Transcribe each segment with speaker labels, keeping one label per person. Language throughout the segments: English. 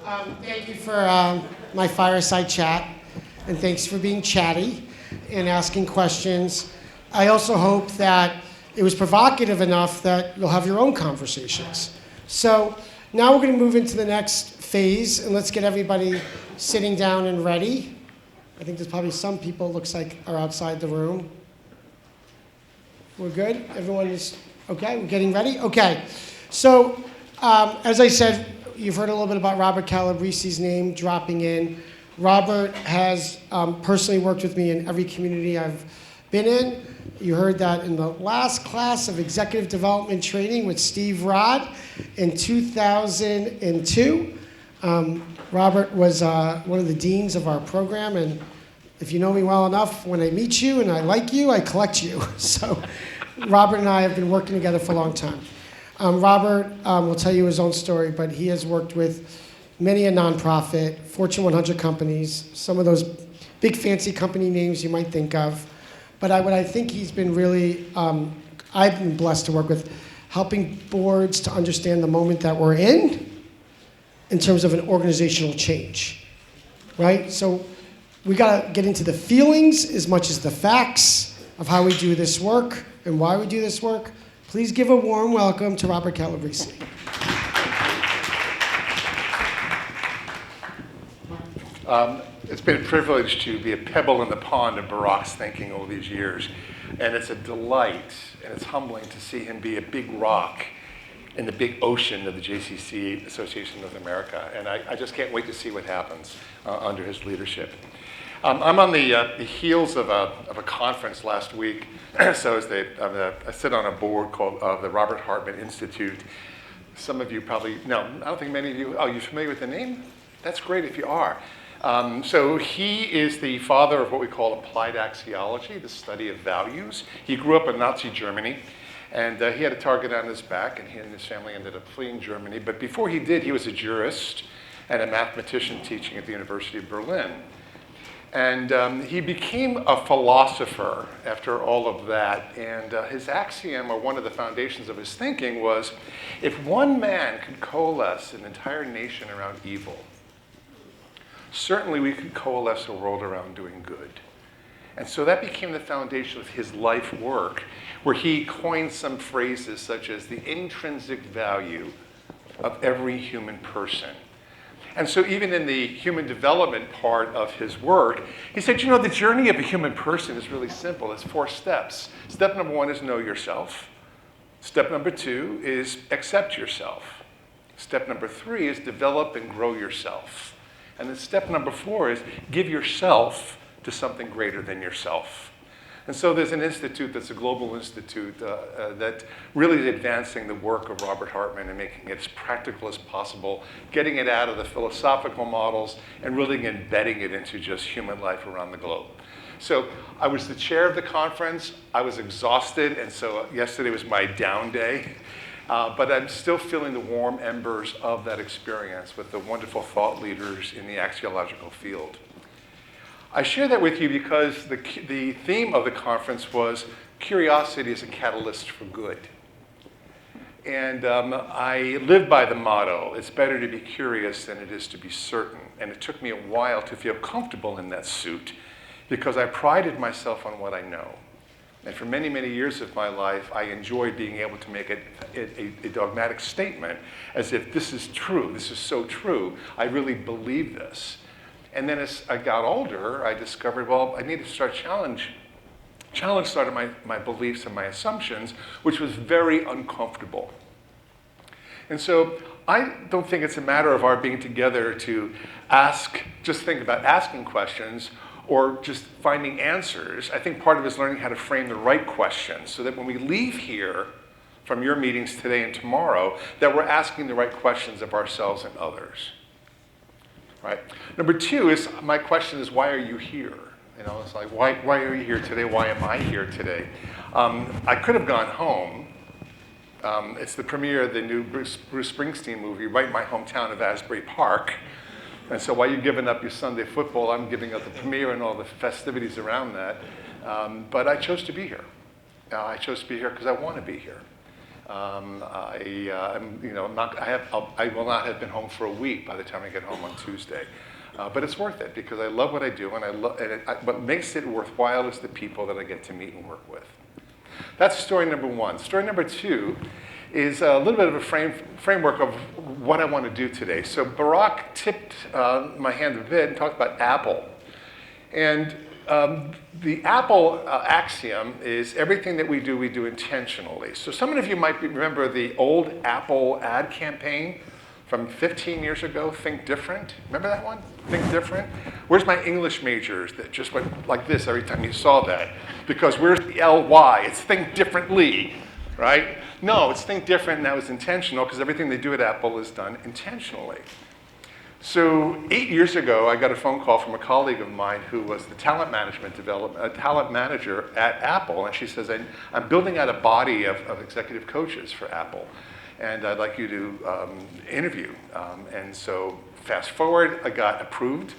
Speaker 1: Thank you for my fireside chat, and thanks for being chatty and asking questions. I also hope that it was provocative enough that you'll have your own conversations. So now we're going to move into the next phase, and let's get everybody sitting down and ready. I think there's probably some people, looks like, are outside the room. We're good? Everyone is okay? We're getting ready? Okay. So as I said, you've heard a little bit about Robert Calabrese's name dropping in. Robert has personally worked with me in every community I've been in. You heard that in the last class of executive development training with Steve Rod in 2002. Robert was one of the deans of our program, and if you know me well enough, when I meet you and I like you, I collect you. So Robert and I have been working together for a long time. Robert will tell you his own story, but he has worked with many a nonprofit, Fortune 100 companies, some of those big fancy company names you might think of. But what I think he's been really, I've been blessed to work with, helping boards to understand the moment that we're in terms of an organizational change, right? So we got to get into the feelings as much as the facts of how we do this work and why we do this work. Please give a warm welcome to Robert Calabrese.
Speaker 2: It's been a privilege to be a pebble in the pond of Barack's thinking all these years. And it's a delight and it's humbling to see him be a big rock in the big ocean of the JCC, Association of North America. And I just can't wait to see what happens under his leadership. I'm on the heels of a conference last week. So I sit on a board called the Robert Hartman Institute. Some of you probably, no, I don't think many of you, you're familiar with the name? That's great if you are. So he is the father of what we call applied axiology, the study of values. He grew up in Nazi Germany, and he had a target on his back, and he and his family ended up fleeing Germany. But before he did, he was a jurist and a mathematician teaching at the University of Berlin. And he became a philosopher after all of that. And his axiom, or one of the foundations of his thinking, was if one man could coalesce an entire nation around evil, certainly we could coalesce a world around doing good. And so that became the foundation of his life work, where he coined some phrases such as the intrinsic value of every human person. And so even in the human development part of his work, he said, the journey of a human person is really simple. It's 4 steps. Step number 1 is know yourself. Step number 2 is accept yourself. Step number 3 is develop and grow yourself. And then step number 4 is give yourself to something greater than yourself. And so there's an institute that's a global institute that really is advancing the work of Robert Hartman and making it as practical as possible, getting it out of the philosophical models and really embedding it into just human life around the globe. So I was the chair of the conference. I was exhausted, and so yesterday was my down day. But I'm still feeling the warm embers of that experience with the wonderful thought leaders in the axiological field. I share that with you because the theme of the conference was curiosity is a catalyst for good. And I live by the motto, it's better to be curious than it is to be certain. And it took me a while to feel comfortable in that suit because I prided myself on what I know. And for many, many years of my life, I enjoyed being able to make a dogmatic statement as if this is true, this is so true, I really believe this. And then as I got older, I discovered, I need to start challenge sort of my beliefs and my assumptions, which was very uncomfortable. And so I don't think it's a matter of our being together to just think about asking questions or just finding answers. I think part of it is learning how to frame the right questions so that when we leave here from your meetings today and tomorrow, that we're asking the right questions of ourselves and others. Right. Number 2 is, my question is, why are you here? It's like, why are you here today? Why am I here today? I could have gone home. It's the premiere of the new Bruce Springsteen movie, right in my hometown of Asbury Park. And so while you're giving up your Sunday football, I'm giving up the premiere and all the festivities around that. But I chose to be here. I chose to be here because I want to be here. I will not have been home for a week by the time I get home on Tuesday. But it's worth it because I love what I do, and what makes it worthwhile is the people that I get to meet and work with. That's story number one. Story number two is a little bit of a framework of what I want to do today. So Barack tipped my hand a bit and talked about Apple. And the Apple axiom is everything that we do intentionally. So some of you might remember the old Apple ad campaign from 15 years ago, Think Different. Remember that one? Think Different? Where's my English majors that just went like this every time you saw that? Because where's the LY? It's Think Differently, right? No, it's Think Different, and that was intentional because everything they do at Apple is done intentionally. So 8 years ago, I got a phone call from a colleague of mine who was the talent manager at Apple, and she says, I'm building out a body of executive coaches for Apple, and I'd like you to interview. And so fast forward, I got approved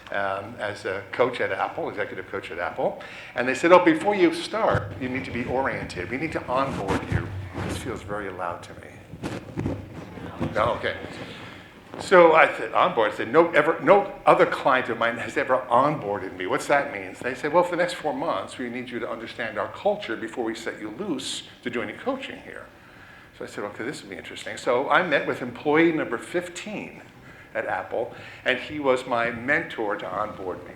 Speaker 2: as a coach at Apple, executive coach at Apple, and they said, before you start, you need to be oriented. We need to onboard you. This feels very loud to me. No, okay. So I said, onboard. I said, no other client of mine has ever onboarded me. What's that mean? They said, well, for the next 4 months, we need you to understand our culture before we set you loose to do any coaching here. So I said, okay, this will be interesting. So I met with employee number 15 at Apple, and he was my mentor to onboard me.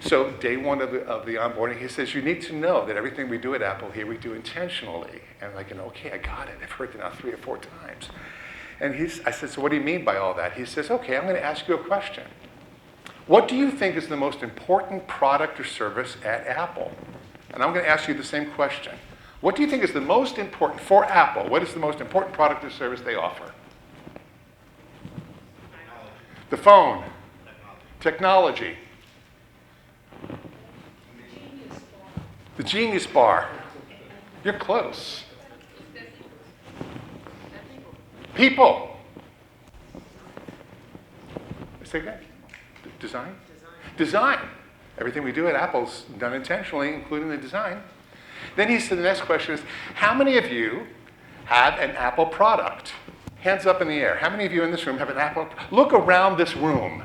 Speaker 2: So day one of the onboarding, he says, you need to know that everything we do at Apple here, we do intentionally. And I'm like, okay, I got it. I've heard it now 3 or 4 times. And I said, so what do you mean by all that? He says, okay, I'm going to ask you a question. What do you think is the most important product or service at Apple? And I'm going to ask you the same question. What do you think is the most important, for Apple, what is the most important product or service they offer? The phone. Technology. The Genius Bar. You're close. People. Say again. Design? Design. Everything we do at Apple's done intentionally, including the design. Then he said the next question is, how many of you have an Apple product? Hands up in the air. How many of you in this room have an Apple? Look around this room.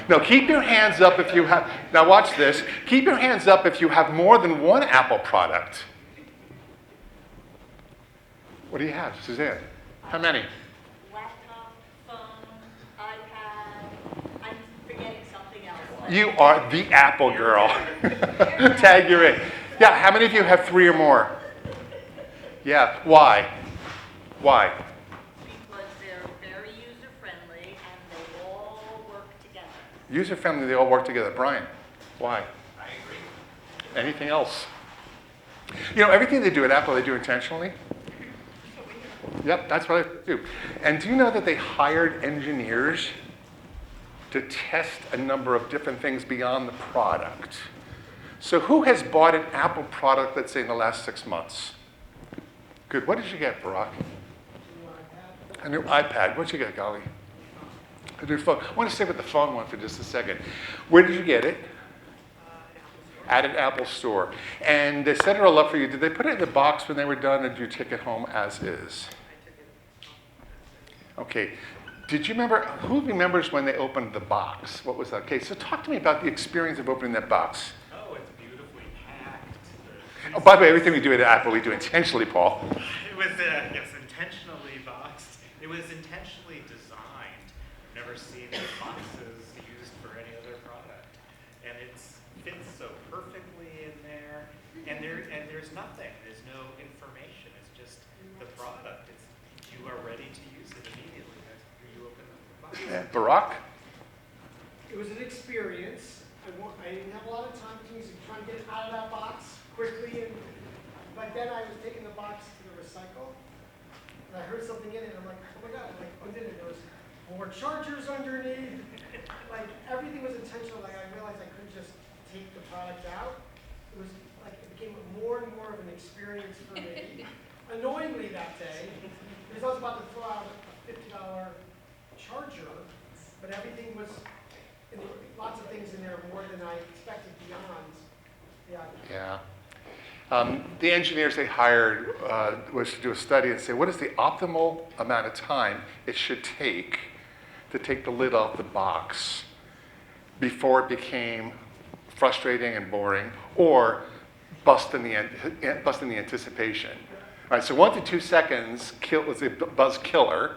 Speaker 2: No, keep your hands up if you have, now watch this. Keep your hands up if you have more than one Apple product. What do you have, Suzanne? How many?
Speaker 3: Laptop, phone, iPad. I'm forgetting something else.
Speaker 2: You are the Apple girl. Tag, you're in. Yeah, how many of you have 3 or more? Yeah, why? Why?
Speaker 3: Because they're very user-friendly and they all work together.
Speaker 2: User-friendly, they all work together. Brian, why?
Speaker 4: I agree.
Speaker 2: Anything else? You know, everything they do at Apple, they do intentionally. Yep, that's what I do. And do you know that they hired engineers to test a number of different things beyond the product? So who has bought an Apple product, let's say, in the last 6 months? Good. What did you get, Barack? A new iPad. What'd you get, Golly? A new phone. I want to stay with the phone one for just a second. Where did you get it? At an Apple store. And they set it all up for you. Did they put it in the box when they were done, or did you take it home as is? Okay. Did you remember, who remembers when they opened the box? What was that? Okay, so talk to me about the experience of opening that box.
Speaker 4: Oh, it's beautifully packed.
Speaker 2: Oh, by the way, everything we do at Apple, we do intentionally, Paul.
Speaker 4: It was yes, intentionally boxed. It was intentionally designed. I've never seen boxes used for any other product. And it fits so perfectly in there. And there's nothing. There's no information. It's just the product. You are ready to use it immediately after you open the box.
Speaker 2: Yeah, Barack?
Speaker 1: It was an experience. I didn't have a lot of time to try and get it out of that box quickly, but then I was taking the box to the recycle, and I heard something in it, and I'm like, oh my god, I'm like, undid it. There was more chargers underneath. Like, everything was intentional. Like, I realized I couldn't just take the product out. It was like, it became more and more of an experience for me. Annoyingly that day, because I was about to throw out a $50 charger, but everything was, and there were lots of things in there more than I expected beyond the iPad.
Speaker 2: Yeah. The engineers they hired was to do a study and say, what is the optimal amount of time it should take to take the lid off the box before it became frustrating and boring, or busting the anticipation. All right, so 1 to 2 seconds was a buzz killer.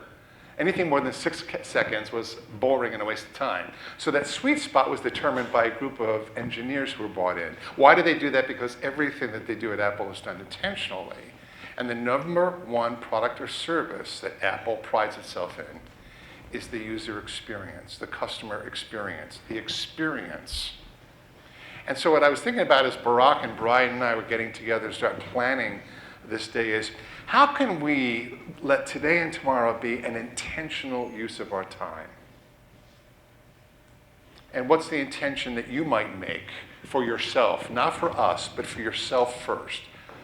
Speaker 2: Anything more than 6 seconds was boring and a waste of time. So that sweet spot was determined by a group of engineers who were brought in. Why do they do that? Because everything that they do at Apple is done intentionally. And the number one product or service that Apple prides itself in is the user experience, the customer experience, the experience. And so what I was thinking about as Barack and Brian and I were getting together to start planning this day is, how can we let today and tomorrow be an intentional use of our time? And what's the intention that you might make for yourself, not for us, but for yourself first?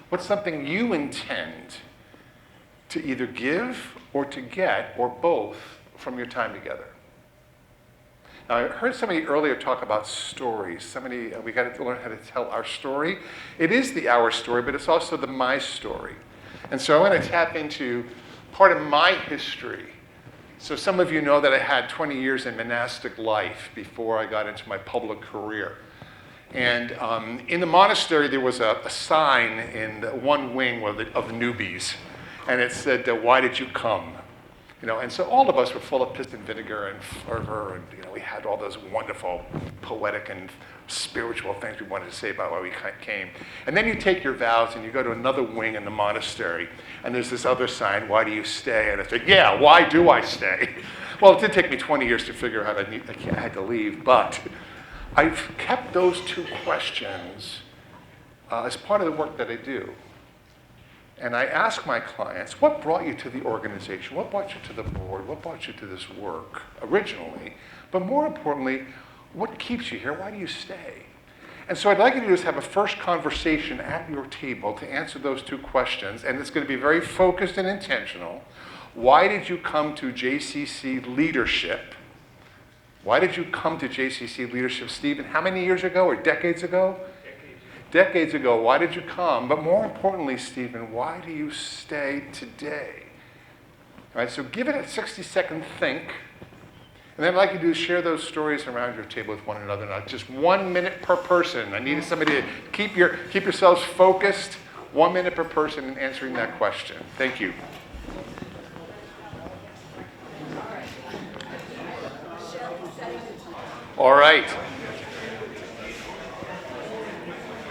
Speaker 2: What's something you intend to either give or to get, or both, from your time together? Now, I heard somebody earlier talk about stories. We got to learn how to tell our story. It is the our story, but it's also the my story. And so I want to tap into part of my history. So some of you know that I had 20 years in monastic life before I got into my public career. And in the monastery, there was a sign in one wing of the newbies. And it said, why did you come? And so all of us were full of piss and vinegar and fervor, and we had all those wonderful poetic and spiritual things we wanted to say about why we came. And then you take your vows and you go to another wing in the monastery, and there's this other sign, why do you stay? And I said, yeah, why do I stay? Well, it did take me 20 years to figure out I had to leave, but I've kept those two questions as part of the work that I do. And I ask my clients, what brought you to the organization? What brought you to the board? What brought you to this work originally? But more importantly, what keeps you here? Why do you stay? And so what I'd like you to do is have a first conversation at your table to answer those two questions. And it's going to be very focused and intentional. Why did you come to JCC leadership? Why did you come to JCC leadership, Stephen? How many years ago or decades ago? Decades ago, why did you come? But more importantly, Stephen, why do you stay today? All right, so give it a 60-second think. And then I'd like you to do is share those stories around your table with one another. Now, just 1 minute per person. I needed somebody to keep yourselves focused. 1 minute per person in answering that question. Thank you. All right.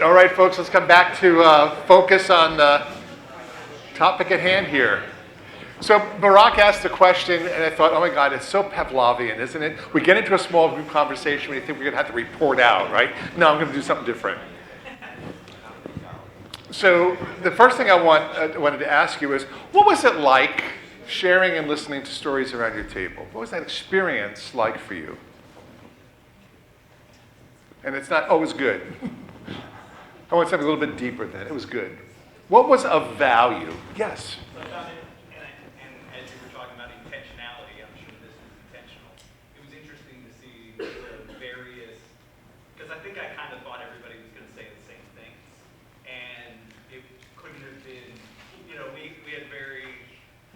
Speaker 2: All right, folks, let's come back to focus on the topic at hand here. So Barack asked the question, and I thought, oh my God, it's so Pavlovian, isn't it? We get into a small group conversation when you think we're going to have to report out, right? No, I'm going to do something different. So the first thing I wanted to ask you is, what was it like sharing and listening to stories around your table? What was that experience like for you? And it's not, oh, it was good. I want something a little bit deeper than that. It was good. What was of value? Yes?
Speaker 5: And as you were talking about intentionality, I'm sure this is intentional. It was interesting to see the various, because I think I kind of thought everybody was going to say the same things. And it couldn't have been, we had very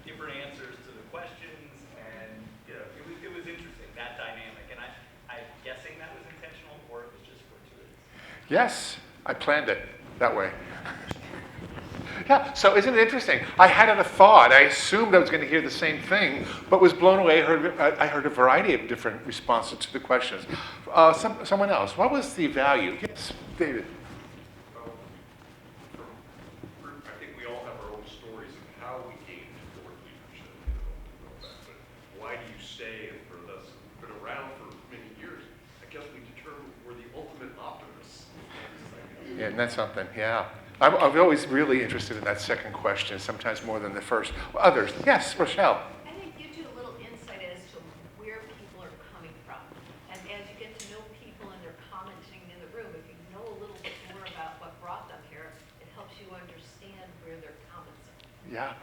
Speaker 5: different answers to the questions, and it was interesting, that dynamic. And I'm guessing that was intentional, or it was just fortuitous.
Speaker 2: Yes. I planned it that way. Yeah, so isn't it interesting? I had a thought. I assumed I was going to hear the same thing, but was blown away. I heard a variety of different responses to the questions. Someone else. What was the value? Yes, David.
Speaker 6: I think we all have our own stories of how we came to board leadership. But why do you stay? And for us who've been around for many years, I guess we determined we're the ultimate optimists.
Speaker 2: Yeah, and that's something, yeah. I'm always really interested in that second question, sometimes more than the first. Others, yes, Rochelle.
Speaker 3: I think it gives you a little insight as to where people are coming from. And as you get to know people and they're commenting in the room, if you know a little bit more about what brought them here, it helps you understand where their comments are.
Speaker 2: Yeah.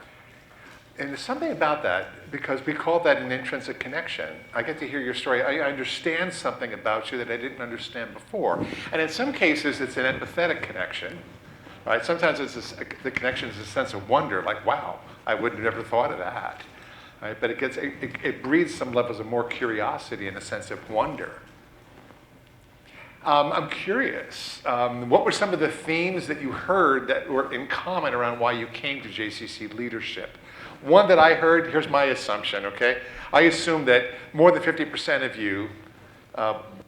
Speaker 2: And there's something about that, because we call that an intrinsic connection. I get to hear your story. I understand something about you that I didn't understand before. And in some cases, it's an empathetic connection. right? Sometimes it's the connection is a sense of wonder, like, wow, I would have never thought of that, right? But it breeds some levels of more curiosity and a sense of wonder. I'm curious, what were some of the themes that you heard that were in common around why you came to JCC leadership? One that I heard, here's my assumption, okay? I assume that more than 50% of you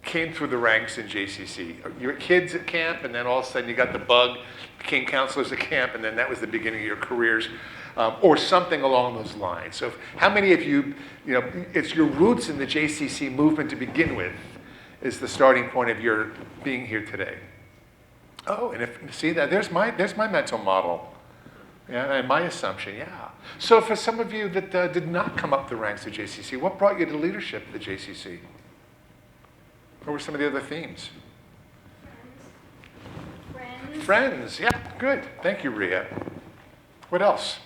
Speaker 2: came through the ranks in JCC. You were kids at camp, and then all of a sudden you got the bug, became counselors at camp, and then that was the beginning of your careers, or something along those lines. So how many of you, it's your roots in the JCC movement to begin with, is the starting point of your being here today? Oh, and see that there's my mental model, yeah, and my assumption, yeah. So for some of you that did not come up the ranks of JCC, what brought you to leadership at the JCC? What were some of the other themes?
Speaker 7: Friends.
Speaker 2: Friends, yeah, good. Thank you, Rhea. What else?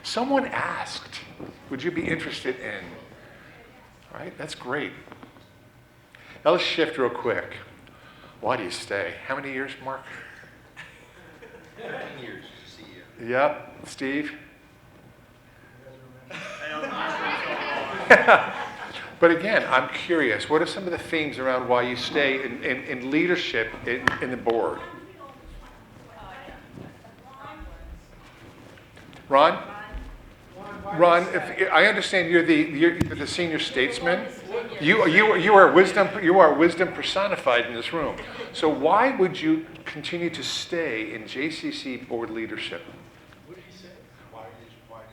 Speaker 2: Someone asked, would you be interested in? All right, that's great. Now let's shift real quick. Why do you stay? How many years, Mark?
Speaker 8: 15 years to see you.
Speaker 2: Yep. Steve? But again, I'm curious, what are some of the themes around why you stay in leadership in the board? Ron? Ron, if, I understand you're the senior statesman. You are wisdom personified in this room. So why would you continue to stay in JCC board leadership?
Speaker 8: What did he say? Why do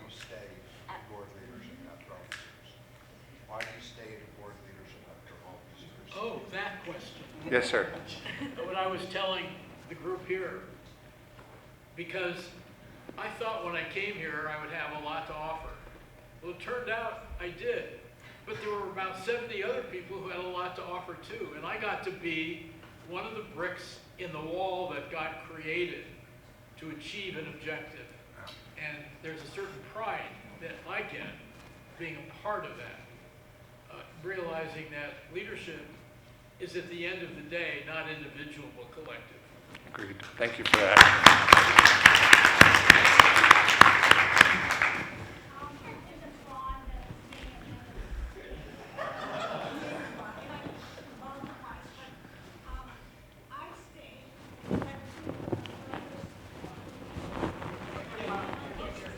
Speaker 8: you stay in board leadership after all these years? Why do you stay in board leadership after all these years?
Speaker 9: Oh, that question.
Speaker 2: Yes, sir.
Speaker 9: What I was telling the group here, because I thought when I came here I would have a lot to offer. Well, it turned out I did. But there were about 70 other people who had a lot to offer too. And I got to be one of the bricks in the wall that got created to achieve an objective. And there's a certain pride that I get being a part of that. Realizing that leadership is at the end of the day not individual but collective.
Speaker 2: Agreed. Thank you for that.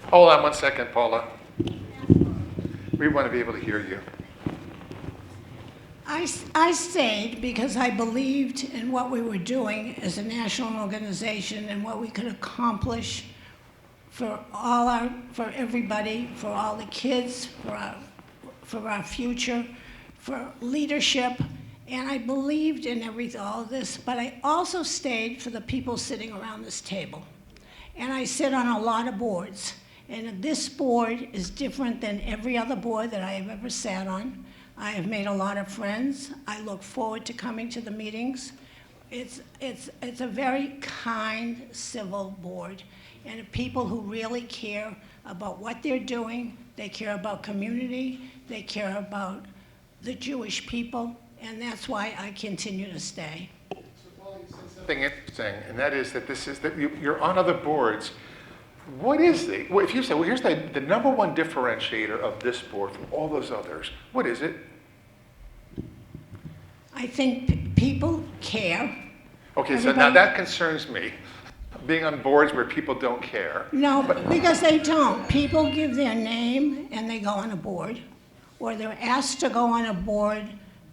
Speaker 2: Hold on one second, Paula. We want to be able to hear you.
Speaker 7: I stayed because I believed in what we were doing as a national organization and what we could accomplish for everybody, for all the kids, for our future, for leadership. And I believed in all of this, but I also stayed for the people sitting around this table. And I sit on a lot of boards. And this board is different than every other board that I have ever sat on. I have made a lot of friends. I look forward to coming to the meetings. It's a very kind, civil board, and people who really care about what they're doing. They care about community. They care about the Jewish people, and that's why I continue to stay.
Speaker 2: So, Paula, you said something interesting, and that is that you're on other boards. What is if you say, well, here's the number one differentiator of this board from all those others, what is it?
Speaker 7: I think people care.
Speaker 2: Okay, so now that concerns me, being on boards where people don't care.
Speaker 7: No, because they don't. People give their name and they go on a board, or they're asked to go on a board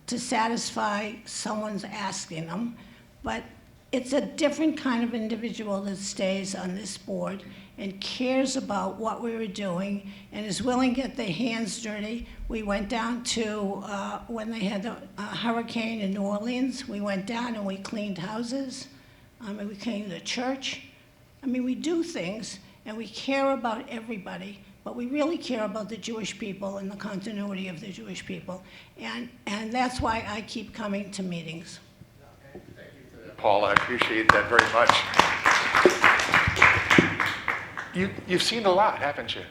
Speaker 7: to satisfy someone's asking them. But it's a different kind of individual that stays on this board and cares about what we were doing and is willing to get their hands dirty. We went down to, when they had the hurricane in New Orleans, we went down and we cleaned houses. We cleaned the church. We do things and we care about everybody, but we really care about the Jewish people and the continuity of the Jewish people. And that's why I keep coming to meetings.
Speaker 2: Paul, I appreciate that very much. You've seen a lot, haven't you?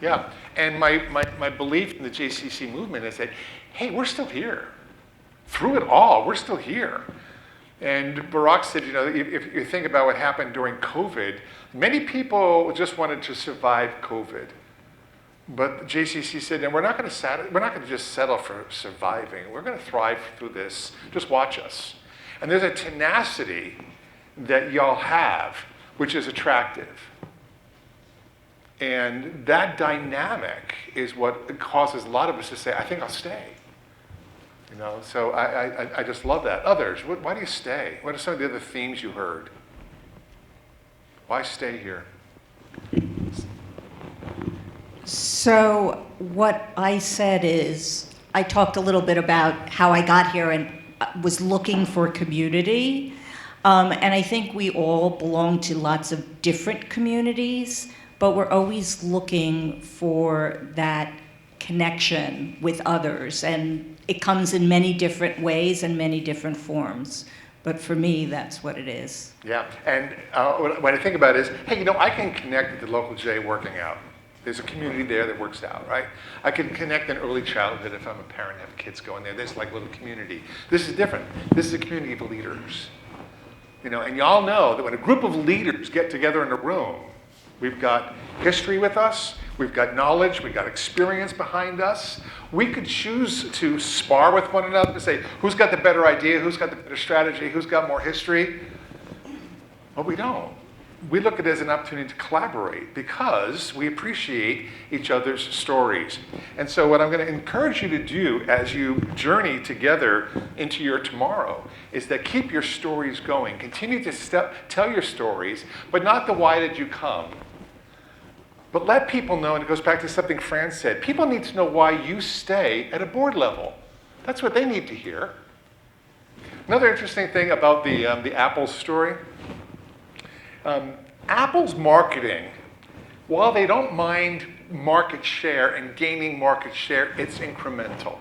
Speaker 2: Yeah, and my belief in the JCC movement is that, hey, we're still here. Through it all, we're still here. And Barack said, you know, if you think about what happened during COVID, many people just wanted to survive COVID. But JCC said, and we're not going to just settle for surviving. We're going to thrive through this. Just watch us. And there's a tenacity that y'all have, which is attractive. And that dynamic is what causes a lot of us to say, I think I'll stay. You know, so I just love that. Others, why do you stay? What are some of the other themes you heard? Why stay here?
Speaker 10: So what I said is, I talked a little bit about how I got here and was looking for community. And I think we all belong to lots of different communities, but we're always looking for that connection with others. And it comes in many different ways and many different forms. But for me, that's what it is.
Speaker 2: Yeah, and what I think about is, hey, you know, I can connect with the local J working out. There's a community there that works out, right? I can connect in early childhood if I'm a parent and have kids going there. There's like a little community. This is different. This is a community of leaders. You know, and y'all know that when a group of leaders get together in a room, we've got history with us, we've got knowledge, we've got experience behind us. We could choose to spar with one another and say, who's got the better idea, who's got the better strategy, who's got more history? But we don't. We look at it as an opportunity to collaborate because we appreciate each other's stories. And so what I'm going to encourage you to do as you journey together into your tomorrow is that keep your stories going. Continue to tell your stories, but not the why did you come. But let people know, and it goes back to something Fran said, people need to know why you stay at a board level. That's what they need to hear. Another interesting thing about the Apple story, Apple's marketing, while they don't mind market share and gaining market share, it's incremental.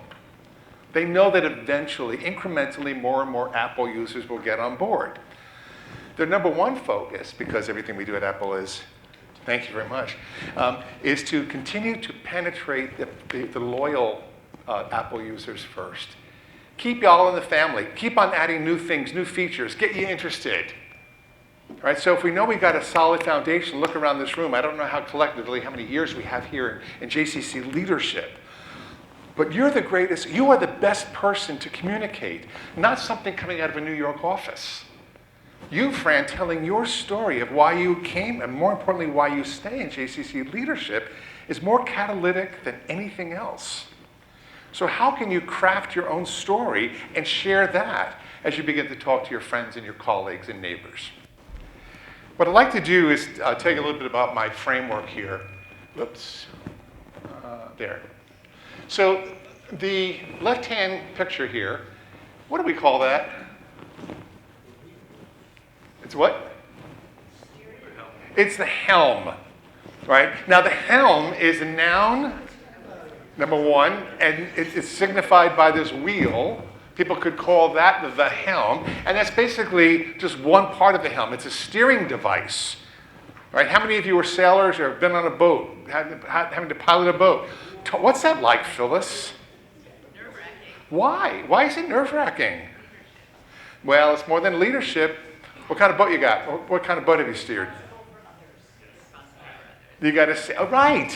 Speaker 2: They know that eventually, incrementally, more and more Apple users will get on board. Their number one focus, because everything we do at Apple is, thank you very much, is to continue to penetrate the loyal Apple users first. Keep y'all in the family. Keep on adding new things, new features, get you interested. All right, so if we know we got a solid foundation, look around this room. I don't know how collectively, how many years we have here in JCC leadership. But you're the greatest, you are the best person to communicate, not something coming out of a New York office. You, Fran, telling your story of why you came, and more importantly, why you stay in JCC leadership is more catalytic than anything else. So how can you craft your own story and share that as you begin to talk to your friends and your colleagues and neighbors? What I'd like to do is tell you a little bit about my framework here. Whoops, there. So the left-hand picture here, what do we call that? It's what? It's the helm, right? Now the helm is a noun, number one, and it's signified by this wheel. People could call that the helm, and that's basically just one part of the helm. It's a steering device, right? How many of you are sailors or have been on a boat, having to pilot a boat? What's that like, Phyllis?
Speaker 3: Nerve-wracking.
Speaker 2: Why? Why is it nerve-wracking? Well, it's more than leadership. What kind of boat you got? What kind of boat have you steered? You got to say, oh, right.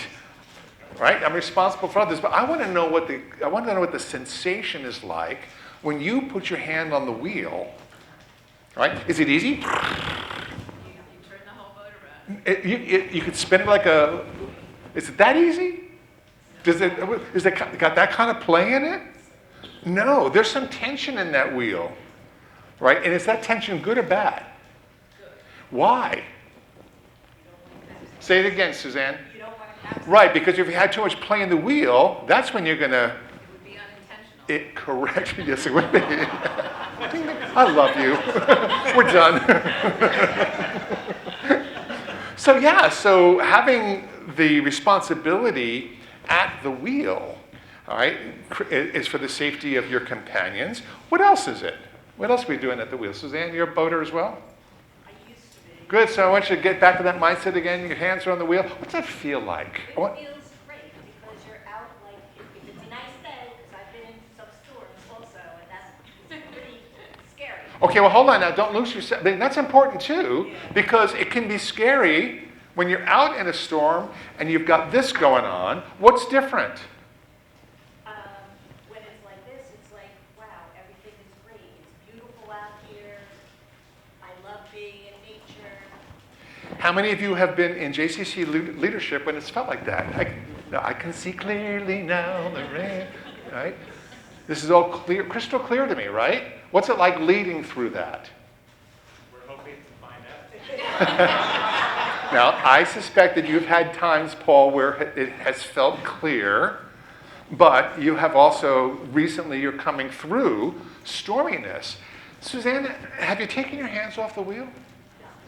Speaker 2: Right? I'm responsible for others, but I want to know what the sensation is like when you put your hand on the wheel. Right? Is it easy?
Speaker 3: You turn the whole boat around.
Speaker 2: You could spin it like a. Is it that easy? Is it got that kind of play in it? No. There's some tension in that wheel. Right? And is that tension good or bad?
Speaker 3: Good.
Speaker 2: Why? Say it again, Suzanne.
Speaker 3: You don't want to have
Speaker 2: Right, because if you had too much play in the wheel, that's when you're going to...
Speaker 3: it would be unintentional.
Speaker 2: Correct. Yes, it would be. I love you. We're done. So yeah, so having the responsibility at the wheel, all right, is for the safety of your companions. What else is it? What else are we doing at the wheel? Suzanne, you're a boater as well?
Speaker 3: I used to be.
Speaker 2: Good, so I want you to get back to that mindset again. Your hands are on the wheel. What's that feel like?
Speaker 11: It feels great because you're out, like, if it's a nice day, because I've been in some storms also, and that's pretty scary.
Speaker 2: Okay, well, hold on now. Don't lose yourself. I mean, that's important too, because it can be scary when you're out in a storm and you've got this going on. What's different?
Speaker 11: When it's like this, it's like, wow, everything is great. It's beautiful out here. I love being in nature.
Speaker 2: How many of you have been in JCC leadership when it's felt like that? I can see clearly now the rain, right? This is all clear, crystal clear to me, right? What's it like leading through that?
Speaker 4: We're hoping to find out.
Speaker 2: Now, I suspect that you've had times, Paul, where it has felt clear, but you have also recently, you're coming through storminess. Suzanne, have you taken your hands off the wheel?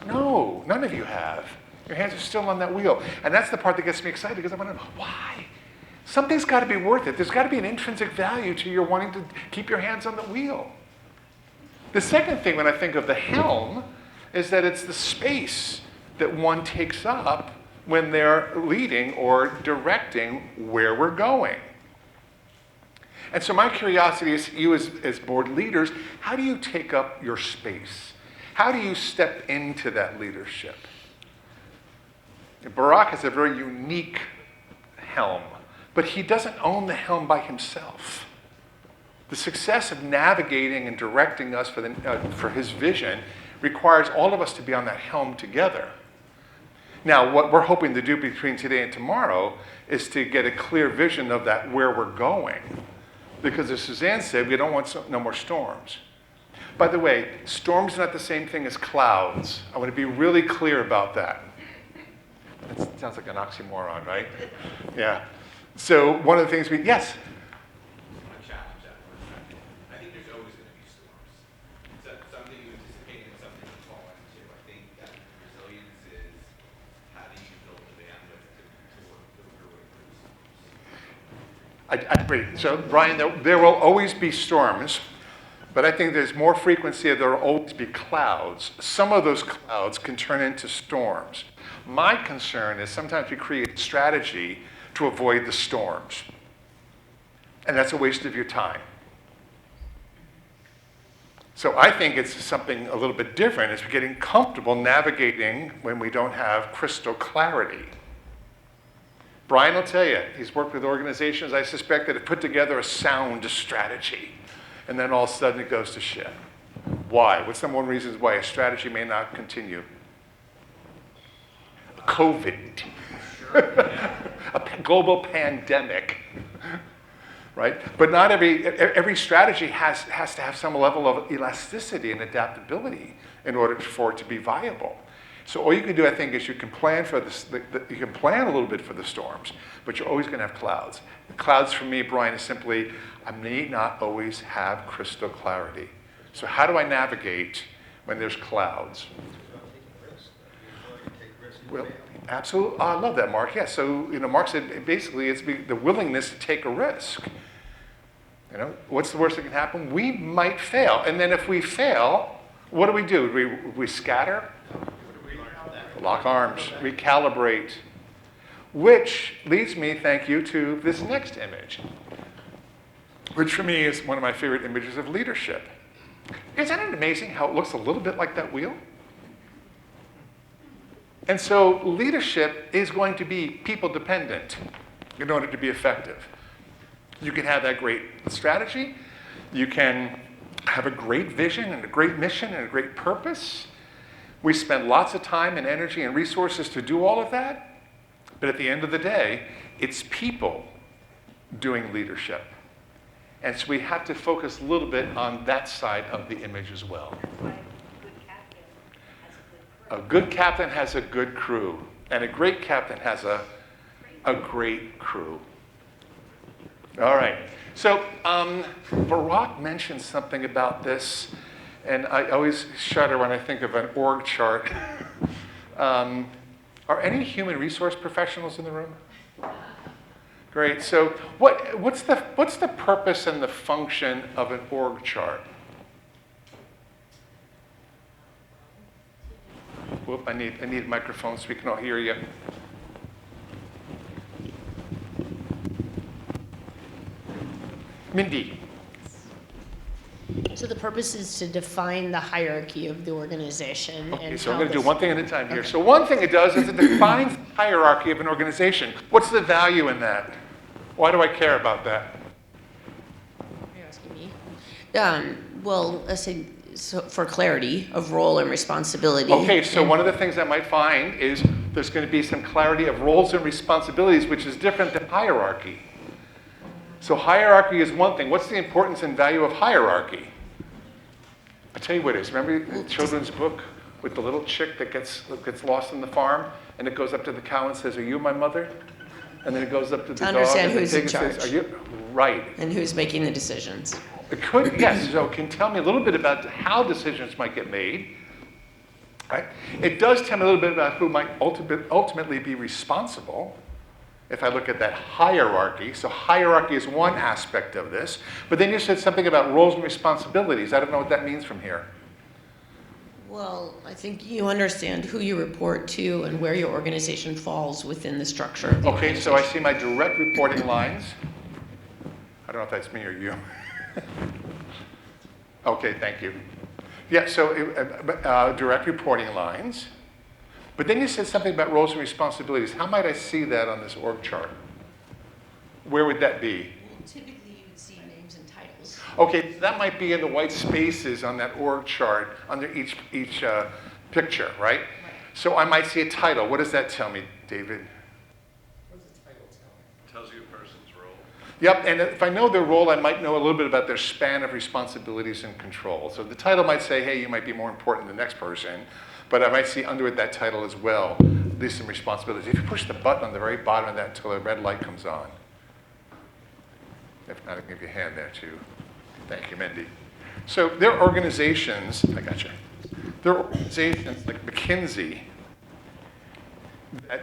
Speaker 2: No, none of you have. Your hands are still on that wheel. And that's the part that gets me excited, because I'm wondering, why? Something's got to be worth it. There's got to be an intrinsic value to your wanting to keep your hands on the wheel. The second thing when I think of the helm is that it's the space that one takes up when they're leading or directing where we're going. And so my curiosity is, you as board leaders, how do you take up your space? How do you step into that leadership? Barack has a very unique helm, but he doesn't own the helm by himself. The success of navigating and directing us for his vision requires all of us to be on that helm together. Now, what we're hoping to do between today and tomorrow is to get a clear vision of that, where we're going. Because as Suzanne said, we don't want no more storms. By the way, storms are not the same thing as clouds. I want to be really clear about that. That sounds like an oxymoron, right? Yeah. So one of the things yes?
Speaker 12: I challenge that for a second. I think there's always going to be storms. So something you anticipate and something you fall into. I think that resilience is how do you build the bandwidth to work your way through storms.
Speaker 2: I agree. So Brian, there will always be storms, but I think there's more frequency of there will always be clouds. Some of those clouds can turn into storms. My concern is sometimes we create strategy to avoid the storms. And that's a waste of your time. So I think it's something a little bit different. It's getting comfortable navigating when we don't have crystal clarity. Brian will tell you, he's worked with organizations, I suspect, that have put together a sound strategy. And then all of a sudden it goes to shit. Why? What's some one reasons why a strategy may not continue? COVID. A global pandemic, right? But not every strategy has to have some level of elasticity and adaptability in order for it to be viable. So all you can do, I think, is you can plan for this. You can plan a little bit for the storms, but you're always going to have clouds. The clouds for me, Brian, is simply I may not always have crystal clarity. So how do I navigate when there's clouds? Well, absolutely. I love that, Mark. Yeah. So Mark said basically it's the willingness to take a risk. What's the worst that can happen? We might fail, and then if we fail, what do? We scatter, lock arms, recalibrate. Which leads me, thank you, to this next image, which for me is one of my favorite images of leadership. Isn't it amazing how it looks a little bit like that wheel? And so leadership is going to be people dependent in order to be effective. You can have that great strategy. You can have a great vision and a great mission and a great purpose. We spend lots of time and energy and resources to do all of that. But at the end of the day, it's people doing leadership. And so we have to focus a little bit on that side of the image as well. A good captain has a good crew, and a great captain has a great crew. All right. So Barack mentioned something about this, and I always shudder when I think of an org chart. Are any human resource professionals in the room? Great. So what's the purpose and the function of an org chart? Whoop, I need a microphone so we can all hear you. Mindy.
Speaker 13: So the purpose is to define the hierarchy of the organization.
Speaker 2: Okay,
Speaker 13: and
Speaker 2: so I'm
Speaker 13: how
Speaker 2: going to do
Speaker 13: this-
Speaker 2: one thing at a time here. So one thing it does is it defines the hierarchy of an organization. What's the value in that? Why do I care about that?
Speaker 13: You're asking me? Well, let's say, so for clarity of role and responsibility.
Speaker 2: Okay, so
Speaker 13: and-
Speaker 2: one of the things I might find is there's going to be some clarity of roles and responsibilities, which is different than hierarchy. So hierarchy is one thing. What's the importance and value of hierarchy? I'll tell you what it is. Remember the children's book with the little chick that gets lost in the farm, and it goes up to the cow and says, "Are you my mother?" And then it goes up to the dog.
Speaker 13: understand
Speaker 2: and the
Speaker 13: who's
Speaker 2: pig
Speaker 13: in
Speaker 2: and says,
Speaker 13: charge.
Speaker 2: "Are you?" Right.
Speaker 13: And who's making the decisions.
Speaker 2: It could, yes. So can tell me a little bit about how decisions might get made. Right? It does tell me a little bit about who might ultimately be responsible if I look at that hierarchy. So hierarchy is one aspect of this. But then you said something about roles and responsibilities. I don't know what that means from here.
Speaker 13: Well, I think you understand who you report to and where your organization falls within the structure of the
Speaker 2: Okay,
Speaker 13: organization.
Speaker 2: so I see my direct reporting lines. I don't know if that's me or you. Okay, thank you. Yeah, so direct reporting lines. But then you said something about roles and responsibilities. How might I see that on this org chart? Where would that be?
Speaker 13: Typically, you would see names and titles.
Speaker 2: Okay, that might be in the white spaces on that org chart under each picture, right? So I might see a title. What does that tell me, David?
Speaker 6: Tells you a person's role.
Speaker 2: Yep, and if I know their role, I might know a little bit about their span of responsibilities and control. So the title might say, hey, you might be more important than the next person, but I might see under it that title as well, at least some responsibilities. If you push the button on the very bottom of that until a red light comes on. If not, I'll give you a hand there too. Thank you, Mindy. So there are organizations, I got you. There are organizations like McKinsey that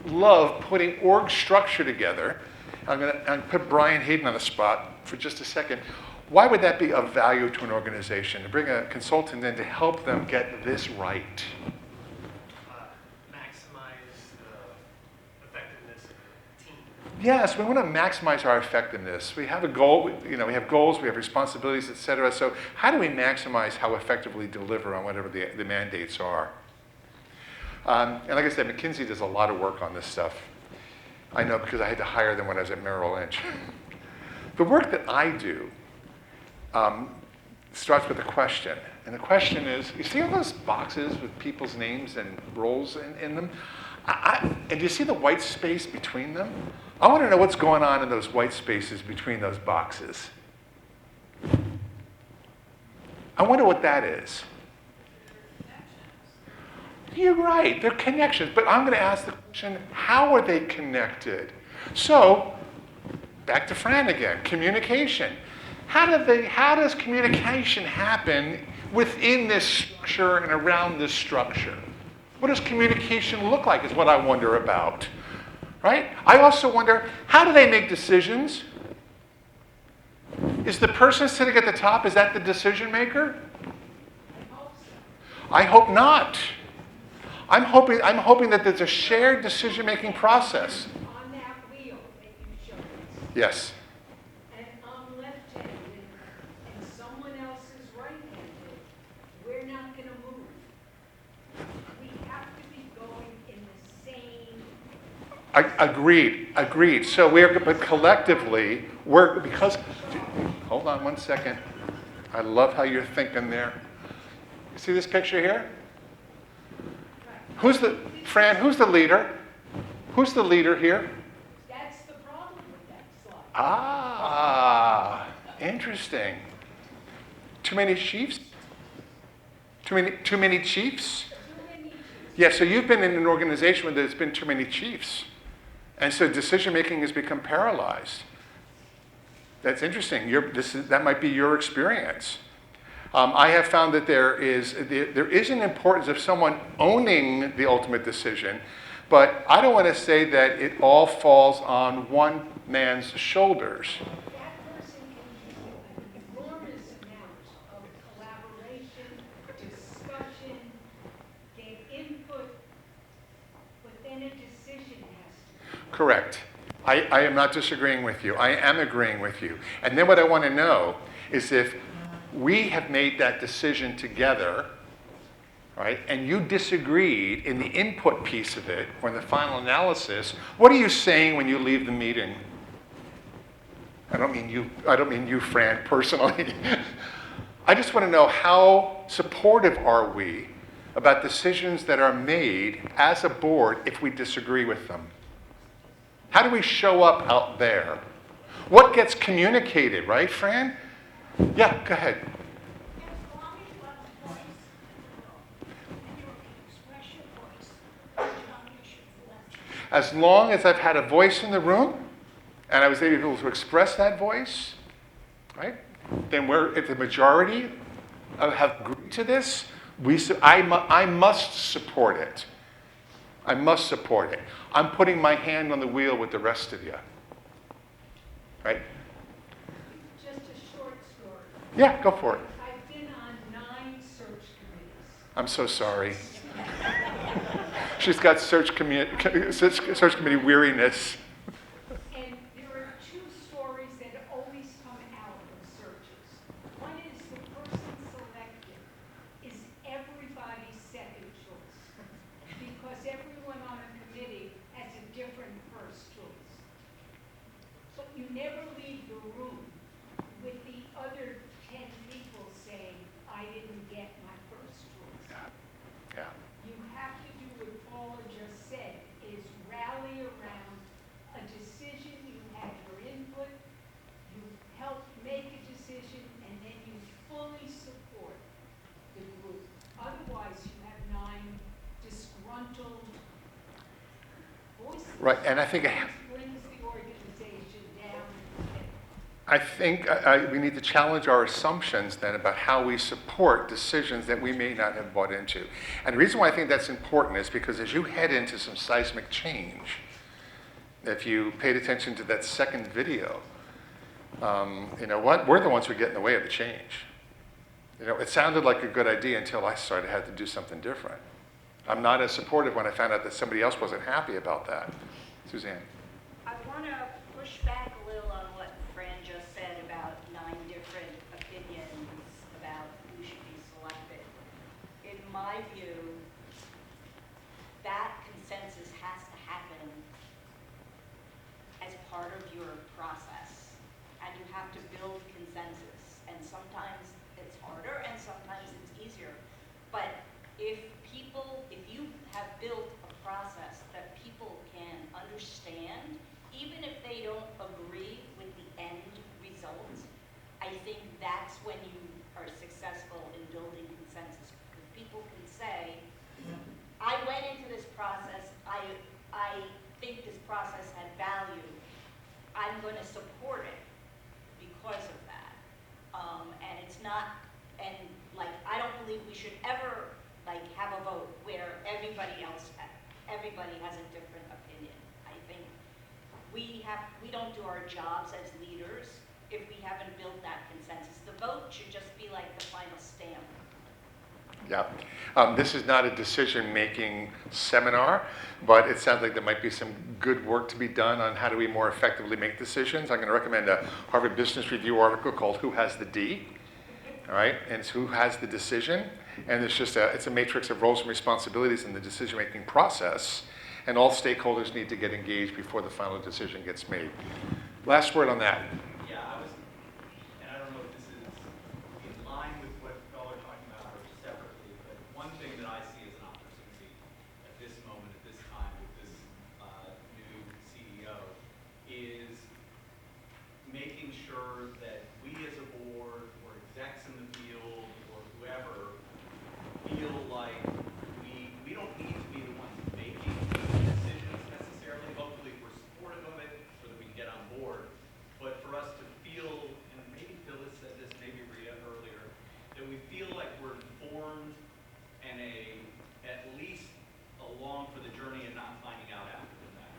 Speaker 2: love putting org structure together. I'm going to put Brian Hayden on the spot for just a second. Why would that be of value to an organization, to bring a consultant in to help them get this right?
Speaker 4: Maximize the effectiveness of the team.
Speaker 2: Yes, we want to maximize our effectiveness. We have a goal, we have goals, we have responsibilities, et cetera. So how do we maximize how effectively deliver on whatever the mandates are? And like I said, McKinsey does a lot of work on this stuff. I know because I had to hire them when I was at Merrill Lynch. The work that I do starts with a question. And the question is, you see all those boxes with people's names and roles in them? And do you see the white space between them? I want to know what's going on in those white spaces between those boxes. I wonder what that is. You're right, they're connections. But I'm going to ask the question, how are they connected? So, back to Fran again, communication. How does communication happen within this structure and around this structure? What does communication look like is what I wonder about, right? I also wonder, how do they make decisions? Is the person sitting at the top, is that the decision maker? I hope not. I'm hoping that there's a shared decision-making process.
Speaker 14: On that wheel that you showed us,
Speaker 2: Yes.
Speaker 14: and I'm left-handed, and someone else is right-handed, we're not gonna move. We have to be going in the same.
Speaker 2: Agreed. So but collectively, hold on one second. I love how you're thinking there. You see this picture here? Fran, who's the leader? Who's the leader here?
Speaker 14: That's the problem with that slide.
Speaker 2: Ah, interesting. Too many chiefs? Too many chiefs?
Speaker 14: Too many chiefs.
Speaker 2: Yeah, so you've been in an organization where there's been too many chiefs. And so decision making has become paralyzed. That's interesting. That might be your experience. I have found that there is an importance of someone owning the ultimate decision, but I don't want to say that it all falls on one man's shoulders.
Speaker 14: That person can do an enormous amount of collaboration, discussion, get input, but then a decision has to be.
Speaker 2: Correct. I am not disagreeing with you. I am agreeing with you. And then what I want to know is if we have made that decision together, right? And you disagreed in the input piece of it, or in the final analysis. What are you saying when you leave the meeting? I don't mean you, Fran, personally. I just want to know, how supportive are we about decisions that are made as a board if we disagree with them? How do we show up out there? What gets communicated, right, Fran? Yeah, go ahead. As long as I've had a voice in the room, and I was able to express that voice, right? Then if the majority have agreed to this, I must support it. I must support it. I'm putting my hand on the wheel with the rest of you, right?
Speaker 14: Just a short story.
Speaker 2: Yeah, go for it.
Speaker 14: I've been on 9 search committees.
Speaker 2: I'm so sorry. She's got search committee weariness.
Speaker 14: And there are 2 stories that always come out of searches. One is the person selected is everybody's second choice, because everyone on a committee has a different first choice. But you never leave the room with the other 10 people saying, I didn't get my first choice.
Speaker 2: Yeah.
Speaker 14: You have to do what Paula just said, is rally around a decision, you had your input, you helped make a decision, and then you fully support the group. Otherwise, you have 9 disgruntled voices.
Speaker 2: Right, and I think
Speaker 14: Which brings the organization down.
Speaker 2: I think we need to challenge our assumptions then about how we support decisions that we may not have bought into. And the reason why I think that's important is because as you head into some seismic change, if you paid attention to that second video, you know what? We're the ones who get in the way of the change. You know, it sounded like a good idea until I had to do something different. I'm not as supportive when I found out that somebody else wasn't happy about that. Suzanne.
Speaker 11: I want to push back a little on what Fran just said about 9 different opinions about who should be selected. In my view, that consensus has to happen as part of your process, and you have to build consensus. And sometimes it's harder, and sometimes it's easier. But if you have built a process that people can understand, even if they don't agree with the end result, I think that's when you are successful in building consensus. Because people can say, I went into this process, I think this process had value, I'm going to support it because of that. And it's not, and like, I don't believe we should ever have a vote where everybody has a different opinion. I think we don't do our jobs as leaders if we haven't built that consensus. The vote should just be like the final stamp.
Speaker 2: Yeah. This is not a decision-making seminar, but it sounds like there might be some good work to be done on how do we more effectively make decisions. I'm going to recommend a Harvard Business Review article called Who Has the D? All right, and it's who has the decision. And it's a matrix of roles and responsibilities in the decision-making process, and all stakeholders need to get engaged before the final decision gets made. Last word on that.
Speaker 5: Yeah, and I don't know if this is in line with what y'all are talking about or separately, but one thing that I see as an opportunity at this moment, at this time, with this new CEO, is making sure that we as a board, or execs in the field, or whoever, feel like we don't need to be the ones making decisions necessarily. Hopefully we're supportive of it so that we can get on board. But for us to feel, and maybe Phyllis said this, maybe Rita earlier, that we feel like we're informed and at least along for the journey and not finding out after that.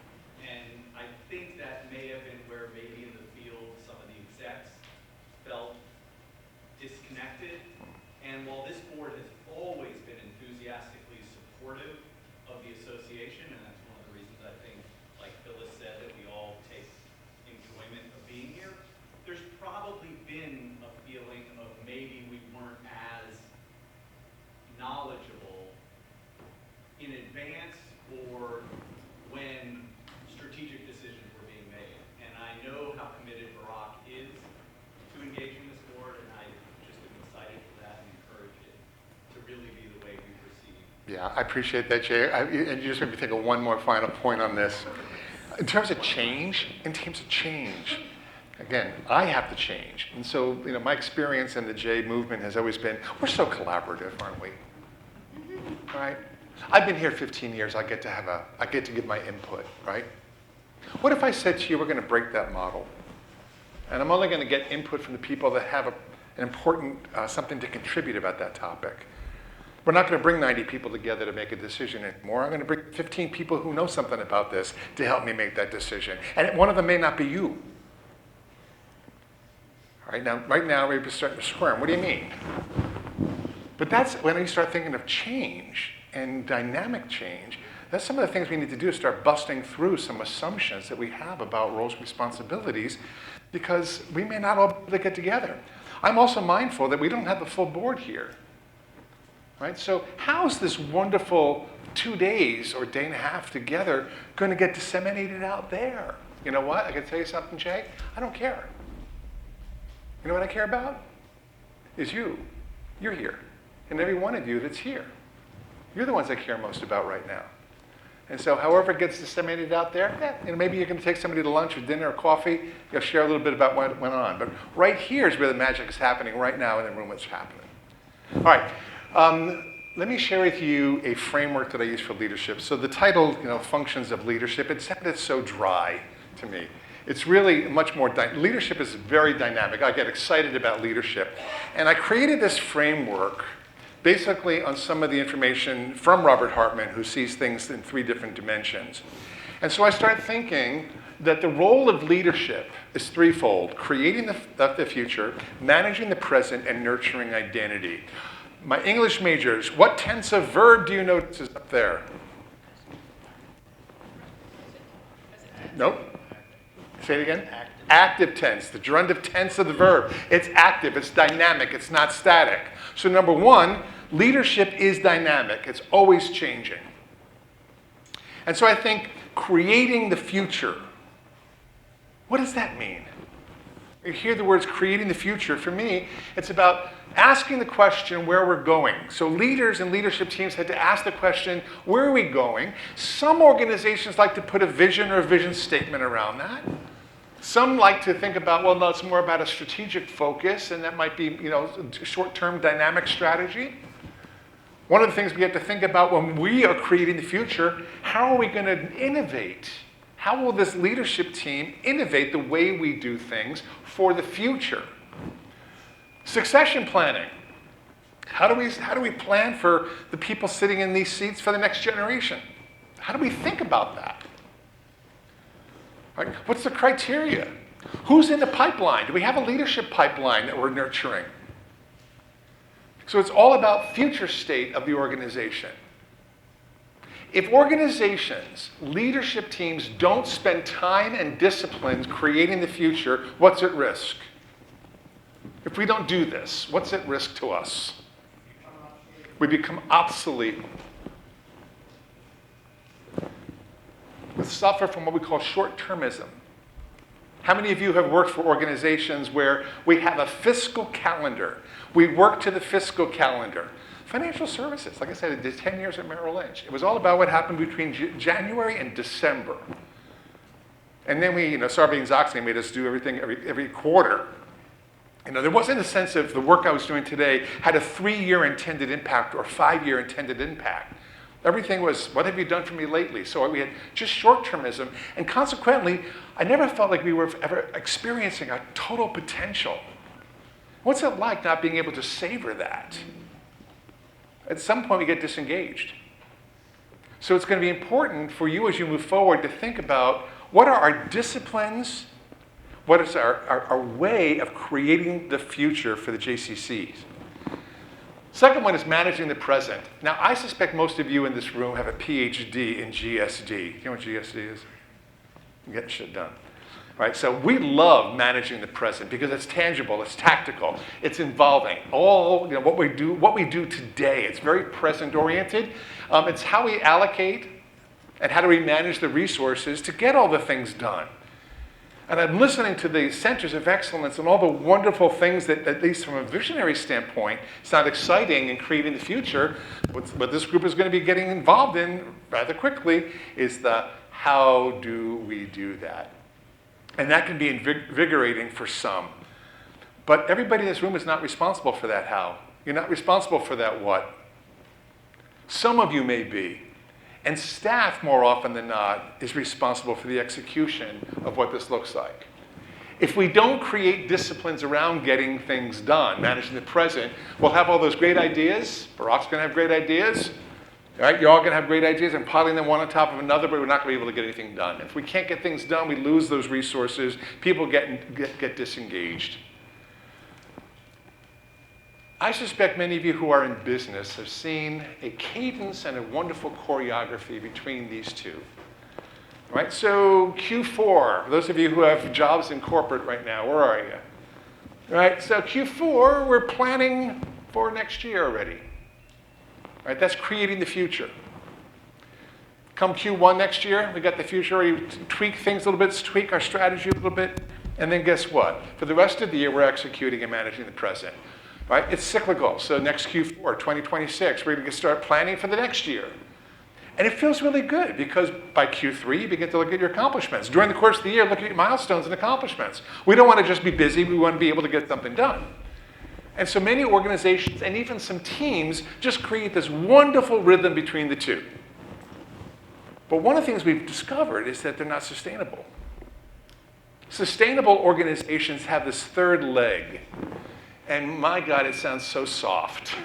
Speaker 5: And I think that may have been where maybe in the field some of the execs felt disconnected. And while this board has always been enthusiastically supportive
Speaker 2: Yeah, I appreciate that, Jay. And you just made me think of one more final point on this. In terms of change, again, I have to change. And so, my experience in the J movement has always been, we're so collaborative, aren't we? Right? I've been here 15 years. I get to give my input, right? What if I said to you, we're going to break that model? And I'm only going to get input from the people that have an important, something to contribute about that topic. We're not going to bring 90 people together to make a decision anymore. I'm going to bring 15 people who know something about this to help me make that decision. And one of them may not be you. Right now, we're starting to squirm. What do you mean? But that's when you start thinking of change and dynamic change. That's some of the things we need to do is start busting through some assumptions that we have about roles and responsibilities, because we may not all be able to get together. I'm also mindful that we don't have the full board here. Right? So how's this wonderful 2 days or day and a half together going to get disseminated out there? You know what? I can tell you something, Jay. I don't care. You know what I care about? Is you. You're here. And every one of you that's here. You're the ones I care most about right now. And so however it gets disseminated out there, maybe you're going to take somebody to lunch or dinner or coffee. You'll share a little bit about what went on. But right here is where the magic is happening right now in the room. It's happening. All right. Let me share with you a framework that I use for leadership. So the title, Functions of Leadership, it sounded so dry to me. It's really much more, leadership is very dynamic. I get excited about leadership. And I created this framework basically on some of the information from Robert Hartman, who sees things in 3 different dimensions. And so I started thinking that the role of leadership is threefold: creating the future, managing the present, and nurturing identity. My English majors, what tense of verb do you notice is up there? Nope. Say it again. Active tense, the gerundive tense of the verb. It's active, it's dynamic, it's not static. So number 1, leadership is dynamic. It's always changing. And so I think creating the future, what does that mean? You hear the words creating the future. For me, it's about asking the question where we're going. So leaders and leadership teams had to ask the question, where are we going? Some organizations like to put a vision or a vision statement around that. Some like to think about, well, no, it's more about a strategic focus, and that might be, short-term dynamic strategy. One of the things we have to think about when we are creating the future, how are we going to innovate? How will this leadership team innovate the way we do things for the future? Succession planning. How do we plan for the people sitting in these seats for the next generation? How do we think about that? Right? What's the criteria? Who's in the pipeline? Do we have a leadership pipeline that we're nurturing? So it's all about future state of the organization. If organizations, leadership teams don't spend time and disciplines creating the future, what's at risk? If we don't do this, what's at risk to us? We become obsolete. We suffer from what we call short-termism. How many of you have worked for organizations where we have a fiscal calendar? We work to the fiscal calendar. Financial services, like I said, I did 10 years at Merrill Lynch. It was all about what happened between January and December. And then we, Sarbanes-Oxley made us do everything every quarter. There wasn't a sense of the work I was doing today had a 3-year intended impact or 5-year intended impact. Everything was, what have you done for me lately? So we had just short-termism. And consequently, I never felt like we were ever experiencing our total potential. What's it like not being able to savor that? At some point, we get disengaged. So it's going to be important for you as you move forward to think about what are our disciplines, what is our way of creating the future for the JCCs. Second one is managing the present. Now, I suspect most of you in this room have a PhD in GSD. You know what GSD is? Getting shit done. Right? So we love managing the present because it's tangible, it's tactical, it's involving all what we do today. It's very present oriented. It's how we allocate and how do we manage the resources to get all the things done. And I'm listening to the centers of excellence and all the wonderful things that, at least from a visionary standpoint, sound exciting in creating the future. What this group is going to be getting involved in rather quickly is the how do we do that? And that can be invigorating for some. But everybody in this room is not responsible for that how. You're not responsible for that what. Some of you may be. And staff, more often than not, is responsible for the execution of what this looks like. If we don't create disciplines around getting things done, managing the present, we'll have all those great ideas. Barack's going to have great ideas. Right? You're all going to have great ideas and piling them one on top of another, but we're not going to be able to get anything done. If we can't get things done, we lose those resources. People get disengaged. I suspect many of you who are in business have seen a cadence and a wonderful choreography between these two. Right? So Q4, those of you who have jobs in corporate right now, where are you? Right? So Q4, we're planning for next year already. Right? That's creating the future. Come Q1 next year, we got the future already, tweak things a little bit, tweak our strategy a little bit, and then guess what? For the rest of the year, we're executing and managing the present. Right? It's cyclical. So next Q4, 2026, we're going to start planning for the next year. And it feels really good because by Q3, you begin to look at your accomplishments. During the course of the year, look at your milestones and accomplishments. We don't want to just be busy. We want to be able to get something done. And so many organizations and even some teams just create this wonderful rhythm between the two. But one of the things we've discovered is that they're not sustainable. Sustainable organizations have this third leg. And my God, it sounds so soft,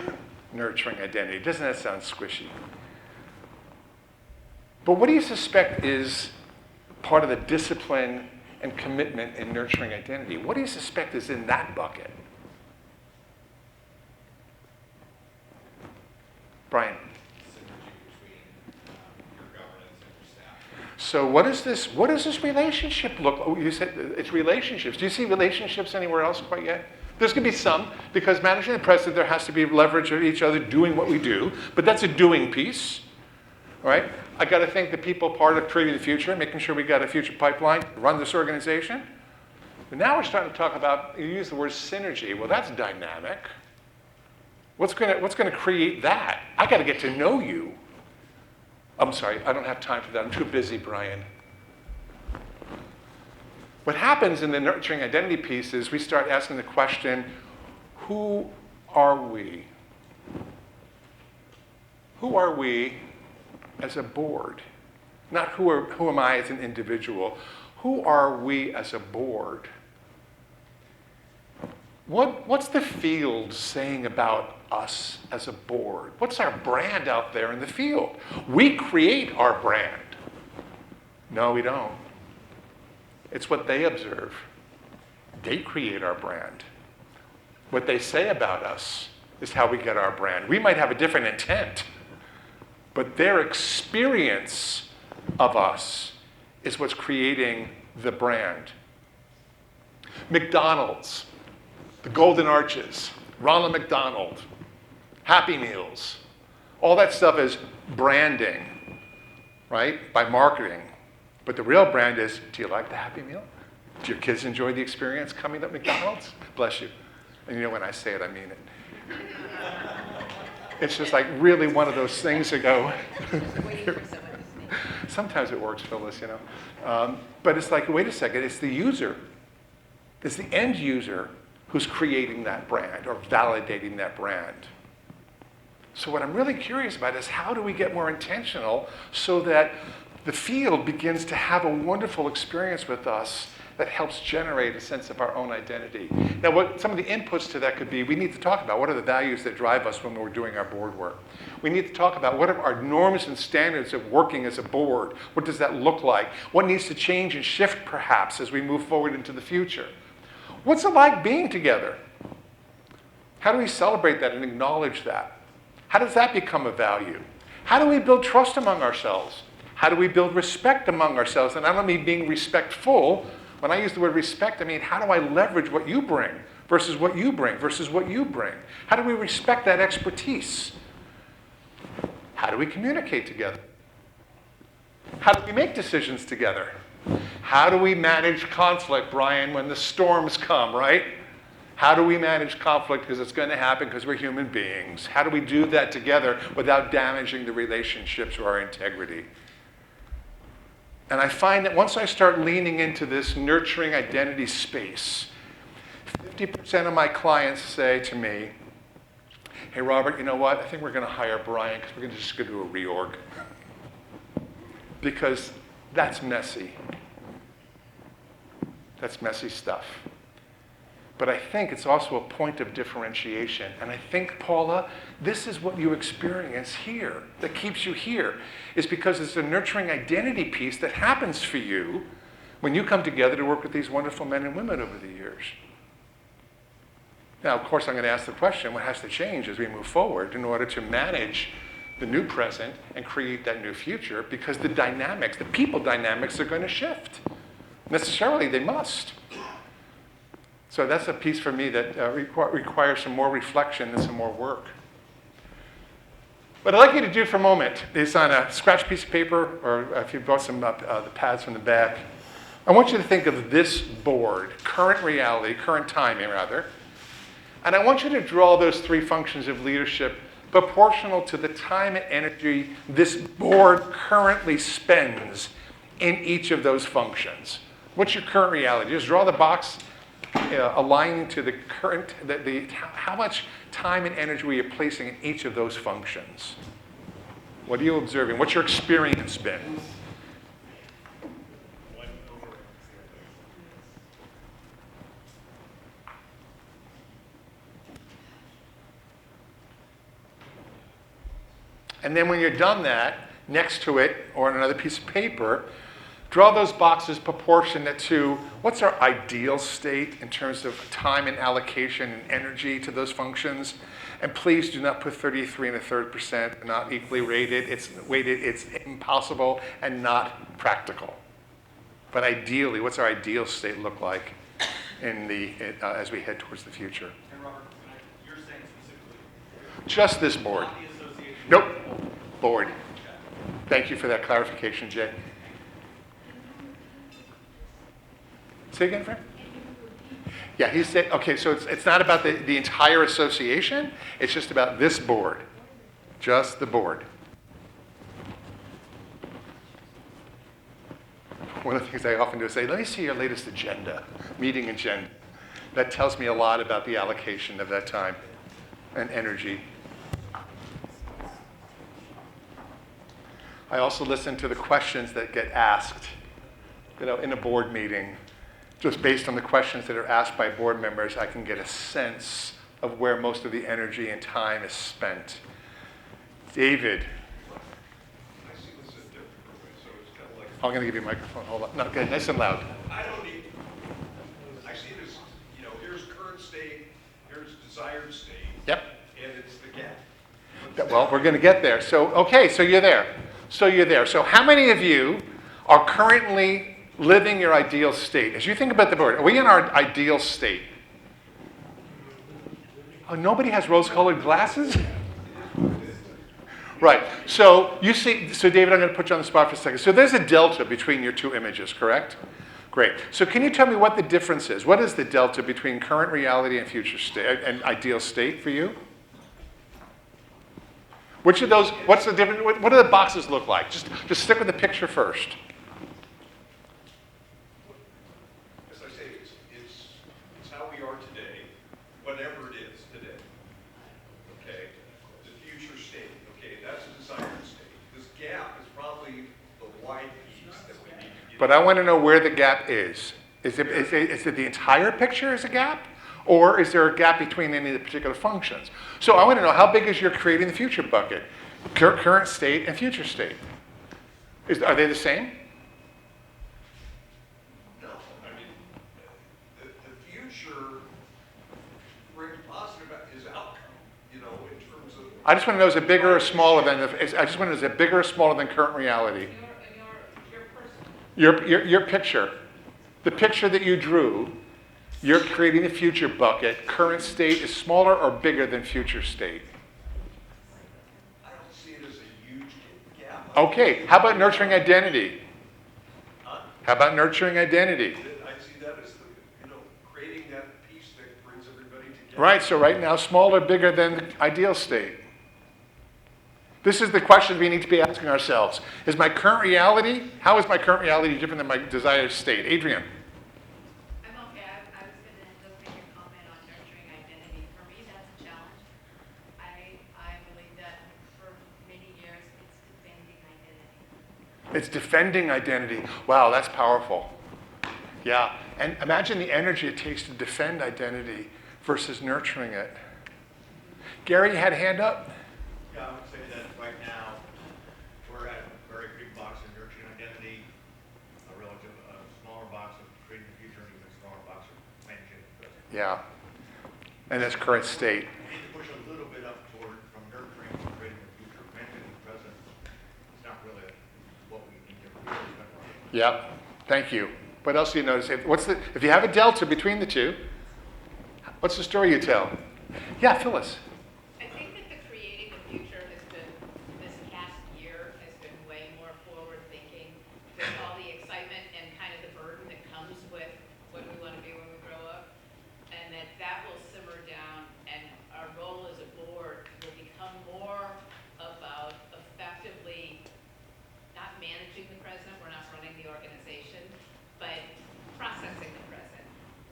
Speaker 2: nurturing identity. Doesn't that sound squishy? But what do you suspect is part of the discipline and commitment in nurturing identity? What do you suspect is in that bucket? Brian. So what is this relationship look? Oh, you said it's relationships. Do you see relationships anywhere else quite yet? There's going to be some, because managing the present, there has to be leverage of each other doing what we do, but that's a doing piece, right? I got to think the people part of creating the future, making sure we got a future pipeline to run this organization. But now we're starting to talk about, you use the word synergy. Well, that's dynamic. What's going to create that? I got to get to know you. I'm sorry, I don't have time for that. I'm too busy, Brian. What happens in the nurturing identity piece is we start asking the question, who are we? Who are we as a board? Not who am I as an individual. Who are we as a board? What's the field saying about us as a board? What's our brand out there in the field? We create our brand. No, we don't. It's what they observe. They create our brand. What they say about us is how we get our brand. We might have a different intent, but their experience of us is what's creating the brand. McDonald's, the Golden Arches, Ronald McDonald, Happy Meals, all that stuff is branding, right? By marketing. But the real brand is, do you like the Happy Meal? Do your kids enjoy the experience coming to McDonald's? Bless you. And you know when I say it, I mean it. It's just like really one of those things that go, sometimes it works, Phyllis, you know. But it's like, wait a second, it's the user. It's the end user who's creating that brand or validating that brand. So what I'm really curious about is how do we get more intentional so that the field begins to have a wonderful experience with us that helps generate a sense of our own identity. Now, what some of the inputs to that could be, we need to talk about what are the values that drive us when we're doing our board work. We need to talk about what are our norms and standards of working as a board. What does that look like? What needs to change and shift, perhaps, as we move forward into the future? What's it like being together? How do we celebrate that and acknowledge that? How does that become a value? How do we build trust among ourselves? How do we build respect among ourselves? And I don't mean being respectful. When I use the word respect, I mean, how do I leverage what you bring versus what you bring versus what you bring? How do we respect that expertise? How do we communicate together? How do we make decisions together? How do we manage conflict, Brian, when the storms come, right? How do we manage conflict? Because it's going to happen because we're human beings. How do we do that together without damaging the relationships or our integrity? And I find that once I start leaning into this nurturing identity space, 50% of my clients say to me, hey, Robert, you know what? I think we're going to hire Brian because we're going to just go do a reorg. Because that's messy. That's messy stuff. But I think it's also a point of differentiation. And I think, Paula, this is what you experience here that keeps you here, is because it's a nurturing identity piece that happens for you when you come together to work with these wonderful men and women over the years. Now, of course, I'm going to ask the question, what has to change as we move forward in order to manage the new present and create that new future? Because the dynamics, the people dynamics are going to shift. Necessarily, they must. So that's a piece for me that requires some more reflection and some more work. What I'd like you to do for a moment is on a scratch piece of paper, or if you've got some the pads from the back, I want you to think of this board, current reality, current timing rather, and I want you to draw those three functions of leadership proportional to the time and energy this board currently spends in each of those functions. What's your current reality? Just draw the box aligning to the current, how much time and energy are you placing in each of those functions? What are you observing? What's your experience been? And then when you're done that, next to it, or on another piece of paper, draw those boxes proportionate to what's our ideal state in terms of time and allocation and energy to those functions. And please do not put 33 1/3%, not equally rated. It's weighted, it's impossible and not practical. But ideally, what's our ideal state look like as we head towards the future?
Speaker 5: And Robert, you're saying specifically?
Speaker 2: Just this board.
Speaker 5: Not the association?
Speaker 2: Nope. Board. Thank you for that clarification, Jay. Say again, Frank? Yeah, he said, okay, so it's not about the entire association, it's just about this board. Just the board. One of the things I often do is say, let me see your latest agenda, meeting agenda. That tells me a lot about the allocation of that time and energy. I also listen to the questions that get asked, in a board meeting. Just based on the questions that are asked by board members, I can get a sense of where most of the energy and time is spent. David.
Speaker 6: I see this a different way, so it's kind of like.
Speaker 2: I'm going to give you a microphone. Hold on. No, good. Nice and loud.
Speaker 6: I don't need. I see it as, here's current state, here's desired state.
Speaker 2: Yep.
Speaker 6: And it's the gap.
Speaker 2: Well, we're going to get there. So, okay, so you're there. So how many of you are currently living your ideal state? As you think about the board, are we in our ideal state? Oh, nobody has rose-colored glasses? Right. So you see, David, I'm going to put you on the spot for a second. So there's a delta between your two images, correct? Great. So can you tell me what the difference is? What is the delta between current reality and future state and ideal state for you? Which of those, what's the difference? What do the boxes look like? Just stick with the picture first.
Speaker 6: As I say, it's how we are today, whatever it is today. Okay? The future state. Okay, that's a desired state. This gap is probably the wide piece that we need to get.
Speaker 2: But I want to know where the gap is. Is it the entire picture is a gap? Or is there a gap between any of the particular functions? So I want to know, how big is your creating the future bucket? Current state and future state. Are they the same?
Speaker 6: No, I mean, the future brings positive is outcome, in terms of.
Speaker 2: I just want to know, is it bigger or smaller than is it bigger or smaller than current reality? Your picture. The picture that you drew, you're creating the future bucket. Current state is smaller or bigger than future state?
Speaker 6: I don't see it as a huge gap.
Speaker 2: Okay, how about nurturing identity? How about nurturing identity?
Speaker 6: I see that as the, creating that piece that brings everybody together.
Speaker 2: Right, so right now, smaller, bigger than the ideal state. This is the question we need to be asking ourselves. Is my current reality, how is my current reality different than my desired state? Adrian?
Speaker 3: I'm okay. I was going to just make a comment on nurturing identity. For me, that's a challenge. I believe that for many years, it's defending identity.
Speaker 2: It's defending identity. Wow, that's powerful. Yeah, and imagine the energy it takes to defend identity versus nurturing it. Gary, you had a hand up?
Speaker 15: Yeah, I would say that right now, we're at a very big box of nurturing identity, a smaller box of creating the future, and even a smaller box of managing the present.
Speaker 2: Yeah, and its current state.
Speaker 15: We need to push a little bit up toward from nurturing to creating the future. Managing the present is not really what we need to really spend our time on.
Speaker 2: Yep, thank you. What else do you notice? If you have a delta between the two, what's the story you tell? Yeah, Phyllis.
Speaker 3: I think that the creating the future has been, this past year, has been way more forward-thinking with all the excitement and kind of the burden that comes with what we want to be when we grow up. And that will simmer down, and our role as a board will become more about effectively not managing the present, we're not running the organization, but processing the present.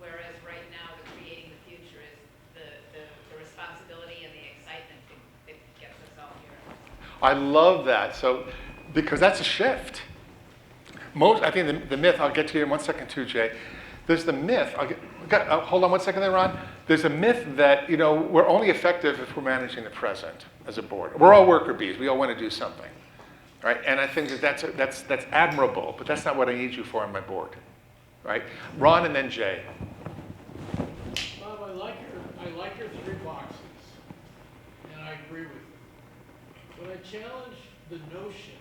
Speaker 3: Whereas right now, the creating the future is the responsibility and the excitement that gets us all here.
Speaker 2: I love that. So, because that's a shift. I think the myth, I'll get to you in 1 second too, Jay. There's the myth, hold on 1 second there, Ron. There's a myth that, we're only effective if we're managing the present as a board. We're all worker bees. We all want to do something, right? And I think that's admirable, but that's not what I need you for on my board, right? Ron and then Jay.
Speaker 9: Bob, I like your 3 boxes, and I agree with you. But I challenge the notion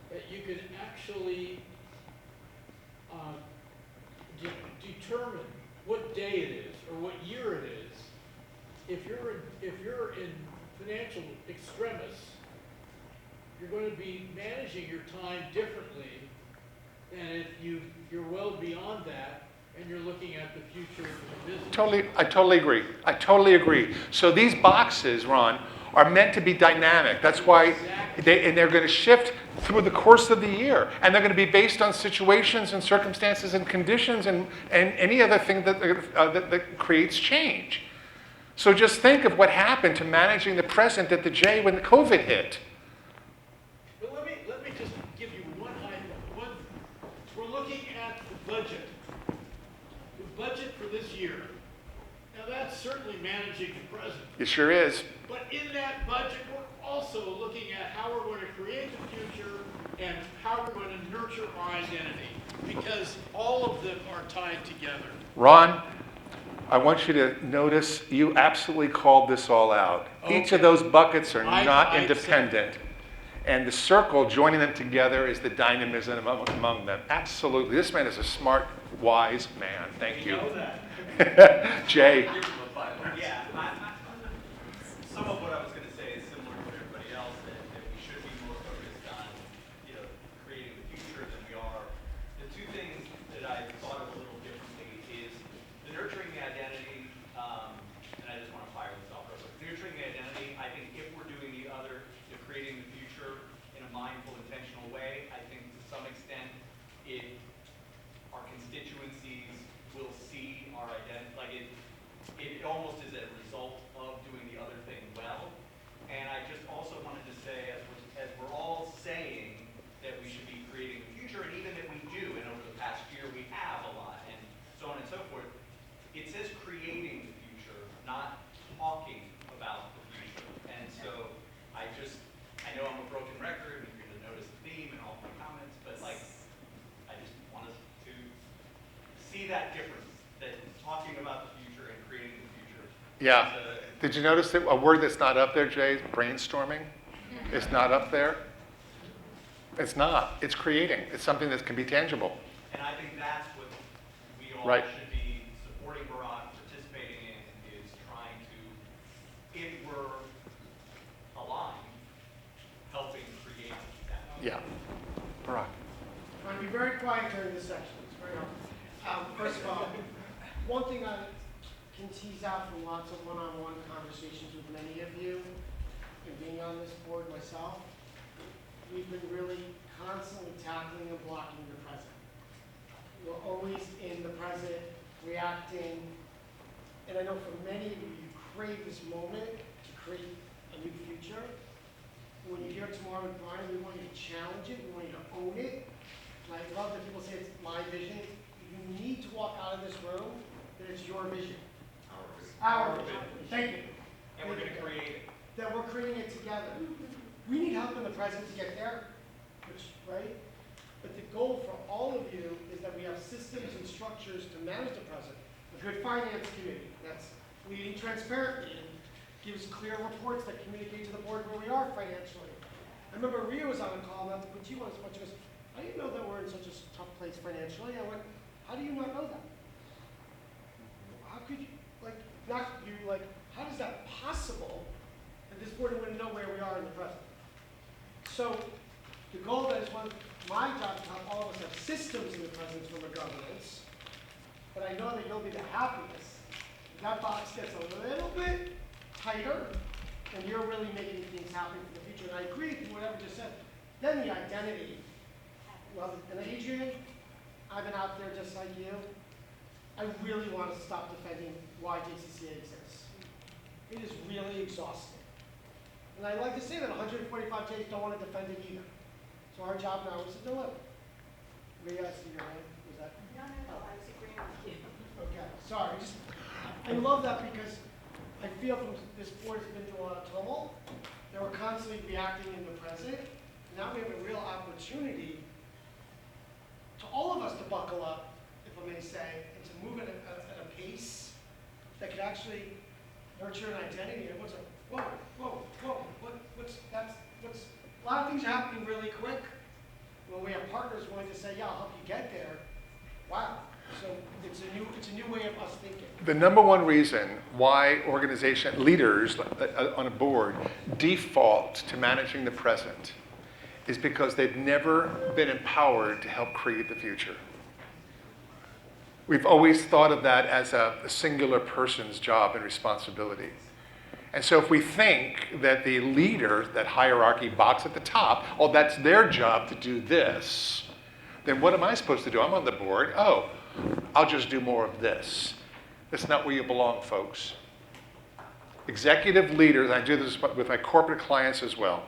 Speaker 9: that you can actually determine what day it is or what year it is if you're in financial extremis. You're going to be managing your time differently than if you're well beyond that and you're looking at the future of the business.
Speaker 2: I totally agree. So these boxes, Ron, are meant to be dynamic. That's why they're going to shift through the course of the year. And they're going to be based on situations and circumstances and conditions and any other thing that creates change. So just think of what happened to managing the present at the J when the COVID hit.
Speaker 9: But let me just give you one item. We're looking at the budget. The budget for this year. Now that's certainly managing the present.
Speaker 2: It sure is.
Speaker 9: But in that budget, we're also looking at how we're going to create the future and how we're going to nurture our identity. Because all of them are tied together.
Speaker 2: Ron, I want you to notice you absolutely called this all out. Okay. Each of those buckets are not independent. And the circle, joining them together, is the dynamism among them. Absolutely. This man is a smart, wise man. Thank you.
Speaker 5: Know that.
Speaker 2: Jay.
Speaker 5: Yeah, some of what I was going to say is similar to everybody else, that we should be more focused on, creating the future than we are. The 2 things that I thought of a little differently is the nurturing the identity, and I just want to fire this off real quick. Nurturing the identity, I think if we're doing the other, creating the future in a mindful, intentional way, I think to some extent our constituencies will see our identity, like it almost is a result of doing the other thing well. And I just also wanted to say, as we're all saying that we should be creating the future, and even that we do, and over the past year we have a lot, and so on and so forth, it says creating the future, not talking about the future. And so I know I'm a broken record, and you're going to notice the theme in all my comments, but I just want us to see that difference, that talking about the future and creating the future.
Speaker 2: Yeah. Did you notice that a word that's not up there, Jay? Brainstorming? It's not up there. It's not. It's creating. It's something that can be tangible.
Speaker 5: And I think that's what we all should be supporting Barack, participating in, is trying to, if we're aligned, helping create that.
Speaker 2: Yeah. Barack.
Speaker 1: I'm going to be very quiet during this can tease out from lots of one-on-one conversations with many of you, and being on this board myself, we've been really constantly tackling and blocking the present. We're always in the present, reacting, and I know for many of you, you crave this moment to create a new future. When you hear tomorrow with Brian, we want you to challenge it, we want you to own it. And I love that people say it's my vision. You need to walk out of this room that it's your vision. Our vision. Thank you.
Speaker 5: And we're going to create it.
Speaker 1: That we're creating it together. We need help in the present to get there, right? But the goal for all of you is that we have systems and structures to manage the present. A good finance committee that's leading transparently and gives clear reports that communicate to the board where we are financially. I remember Ria was on a call, not to put you on as much, she goes, I didn't know that we're in such a tough place financially. I went, how do you not know that? How could you, like, not you, like, how is that possible that this board wouldn't know where we are in the present? So the goal that is one of my job to help all of us have systems in the present from a governance, but I know that you'll be the happiest. That box gets a little bit tighter, and you're really making things happen for the future. And I agree with whatever you just said. Then the identity. Well, and Adrian, I've been out there just like you. I really want to stop defending why JCC exists. It is really exhausting. And I like to say that 145 J's don't want to defend it either. So our job now is to deliver. Ria, I see your hand. Was that?
Speaker 11: No, I was agreeing with you.
Speaker 1: Okay, sorry. I love that because I feel from this board has been through a lot of tumult. They were constantly reacting in the present. Now we have a real opportunity to all of us to buckle up, if I may say, and to move at a pace that could actually nurture an identity. And what's a whoa, what's a lot of things are happening really quick. When we have partners willing to say, yeah, I'll help you get there. Wow. So it's a new way of us thinking.
Speaker 2: The number one reason why organization leaders on a board default to managing the present is because they've never been empowered to help create the future. We've always thought of that as a singular person's job and responsibility. And so if we think that the leader, that hierarchy box at the top, oh, that's their job to do this, then what am I supposed to do? I'm on the board. Oh, I'll just do more of this. That's not where you belong, folks. Executive leaders, I do this with my corporate clients as well.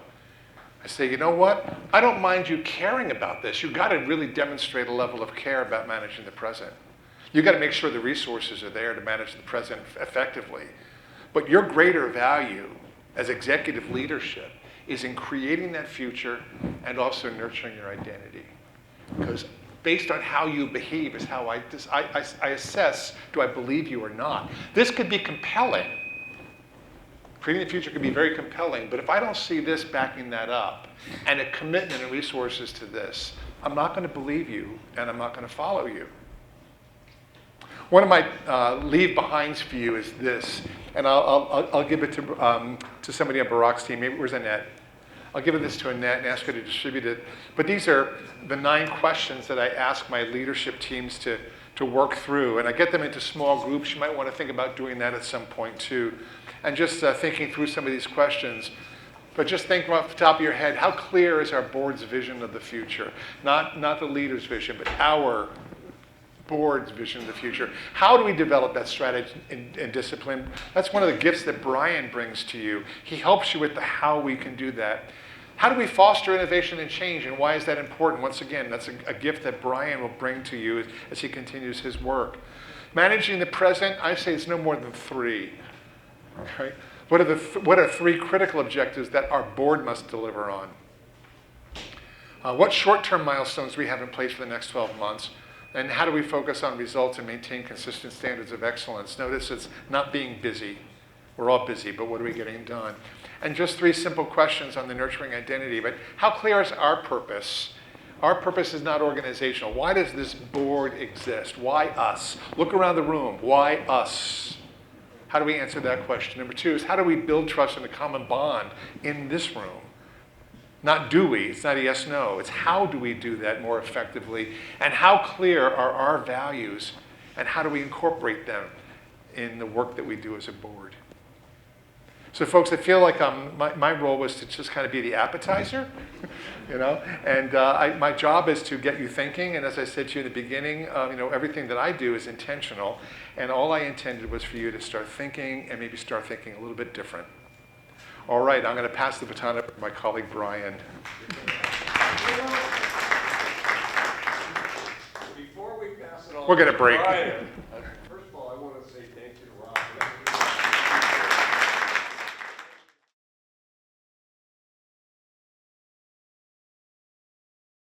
Speaker 2: I say, you know what? I don't mind you caring about this. You've got to really demonstrate a level of care about managing the present. You've got to make sure the resources are there to manage the present effectively. But your greater value as executive leadership is in creating that future and also nurturing your identity. Because based on how you behave is how I assess, do I believe you or not? This could be compelling. Creating the future could be very compelling, but if I don't see this backing that up and a commitment and resources to this, I'm not going to believe you and I'm not going to follow you. One of my leave behinds for you is this, and I'll give it to somebody on Barack's team. Maybe where's Annette? I'll give this to Annette and ask her to distribute it. But these are the 9 questions that I ask my leadership teams to work through, and I get them into small groups. You might want to think about doing that at some point too, and just thinking through some of these questions. But just think off the top of your head, how clear is our board's vision of the future? Not the leader's vision, but our board's vision of the future. How do we develop that strategy and discipline? That's one of the gifts that Brian brings to you. He helps you with the how we can do that. How do we foster innovation and change, and why is that important? Once again, that's a gift that Brian will bring to you as he continues his work. Managing the present, I say it's no more than 3. Okay? What are 3 critical objectives that our board must deliver on? What short-term milestones do we have in place for the next 12 months? And how do we focus on results and maintain consistent standards of excellence? Notice it's not being busy. We're all busy, but what are we getting done? And just 3 simple questions on the nurturing identity. But how clear is our purpose? Our purpose is not organizational. Why does this board exist? Why us? Look around the room. Why us? How do we answer that question? Number 2 is how do we build trust and a common bond in this room? Not do we, it's not a yes, no. It's how do we do that more effectively, and how clear are our values, and how do we incorporate them in the work that we do as a board. So folks, I feel like my role was to just kind of be the appetizer, you know, and my job is to get you thinking, and as I said to you in the beginning, you know, everything that I do is intentional, and all I intended was for you to start thinking and maybe start thinking a little bit different. All right, I'm going to pass the baton over to my colleague Brian.
Speaker 6: Before we pass it on.
Speaker 2: We're going to break.
Speaker 6: Brian,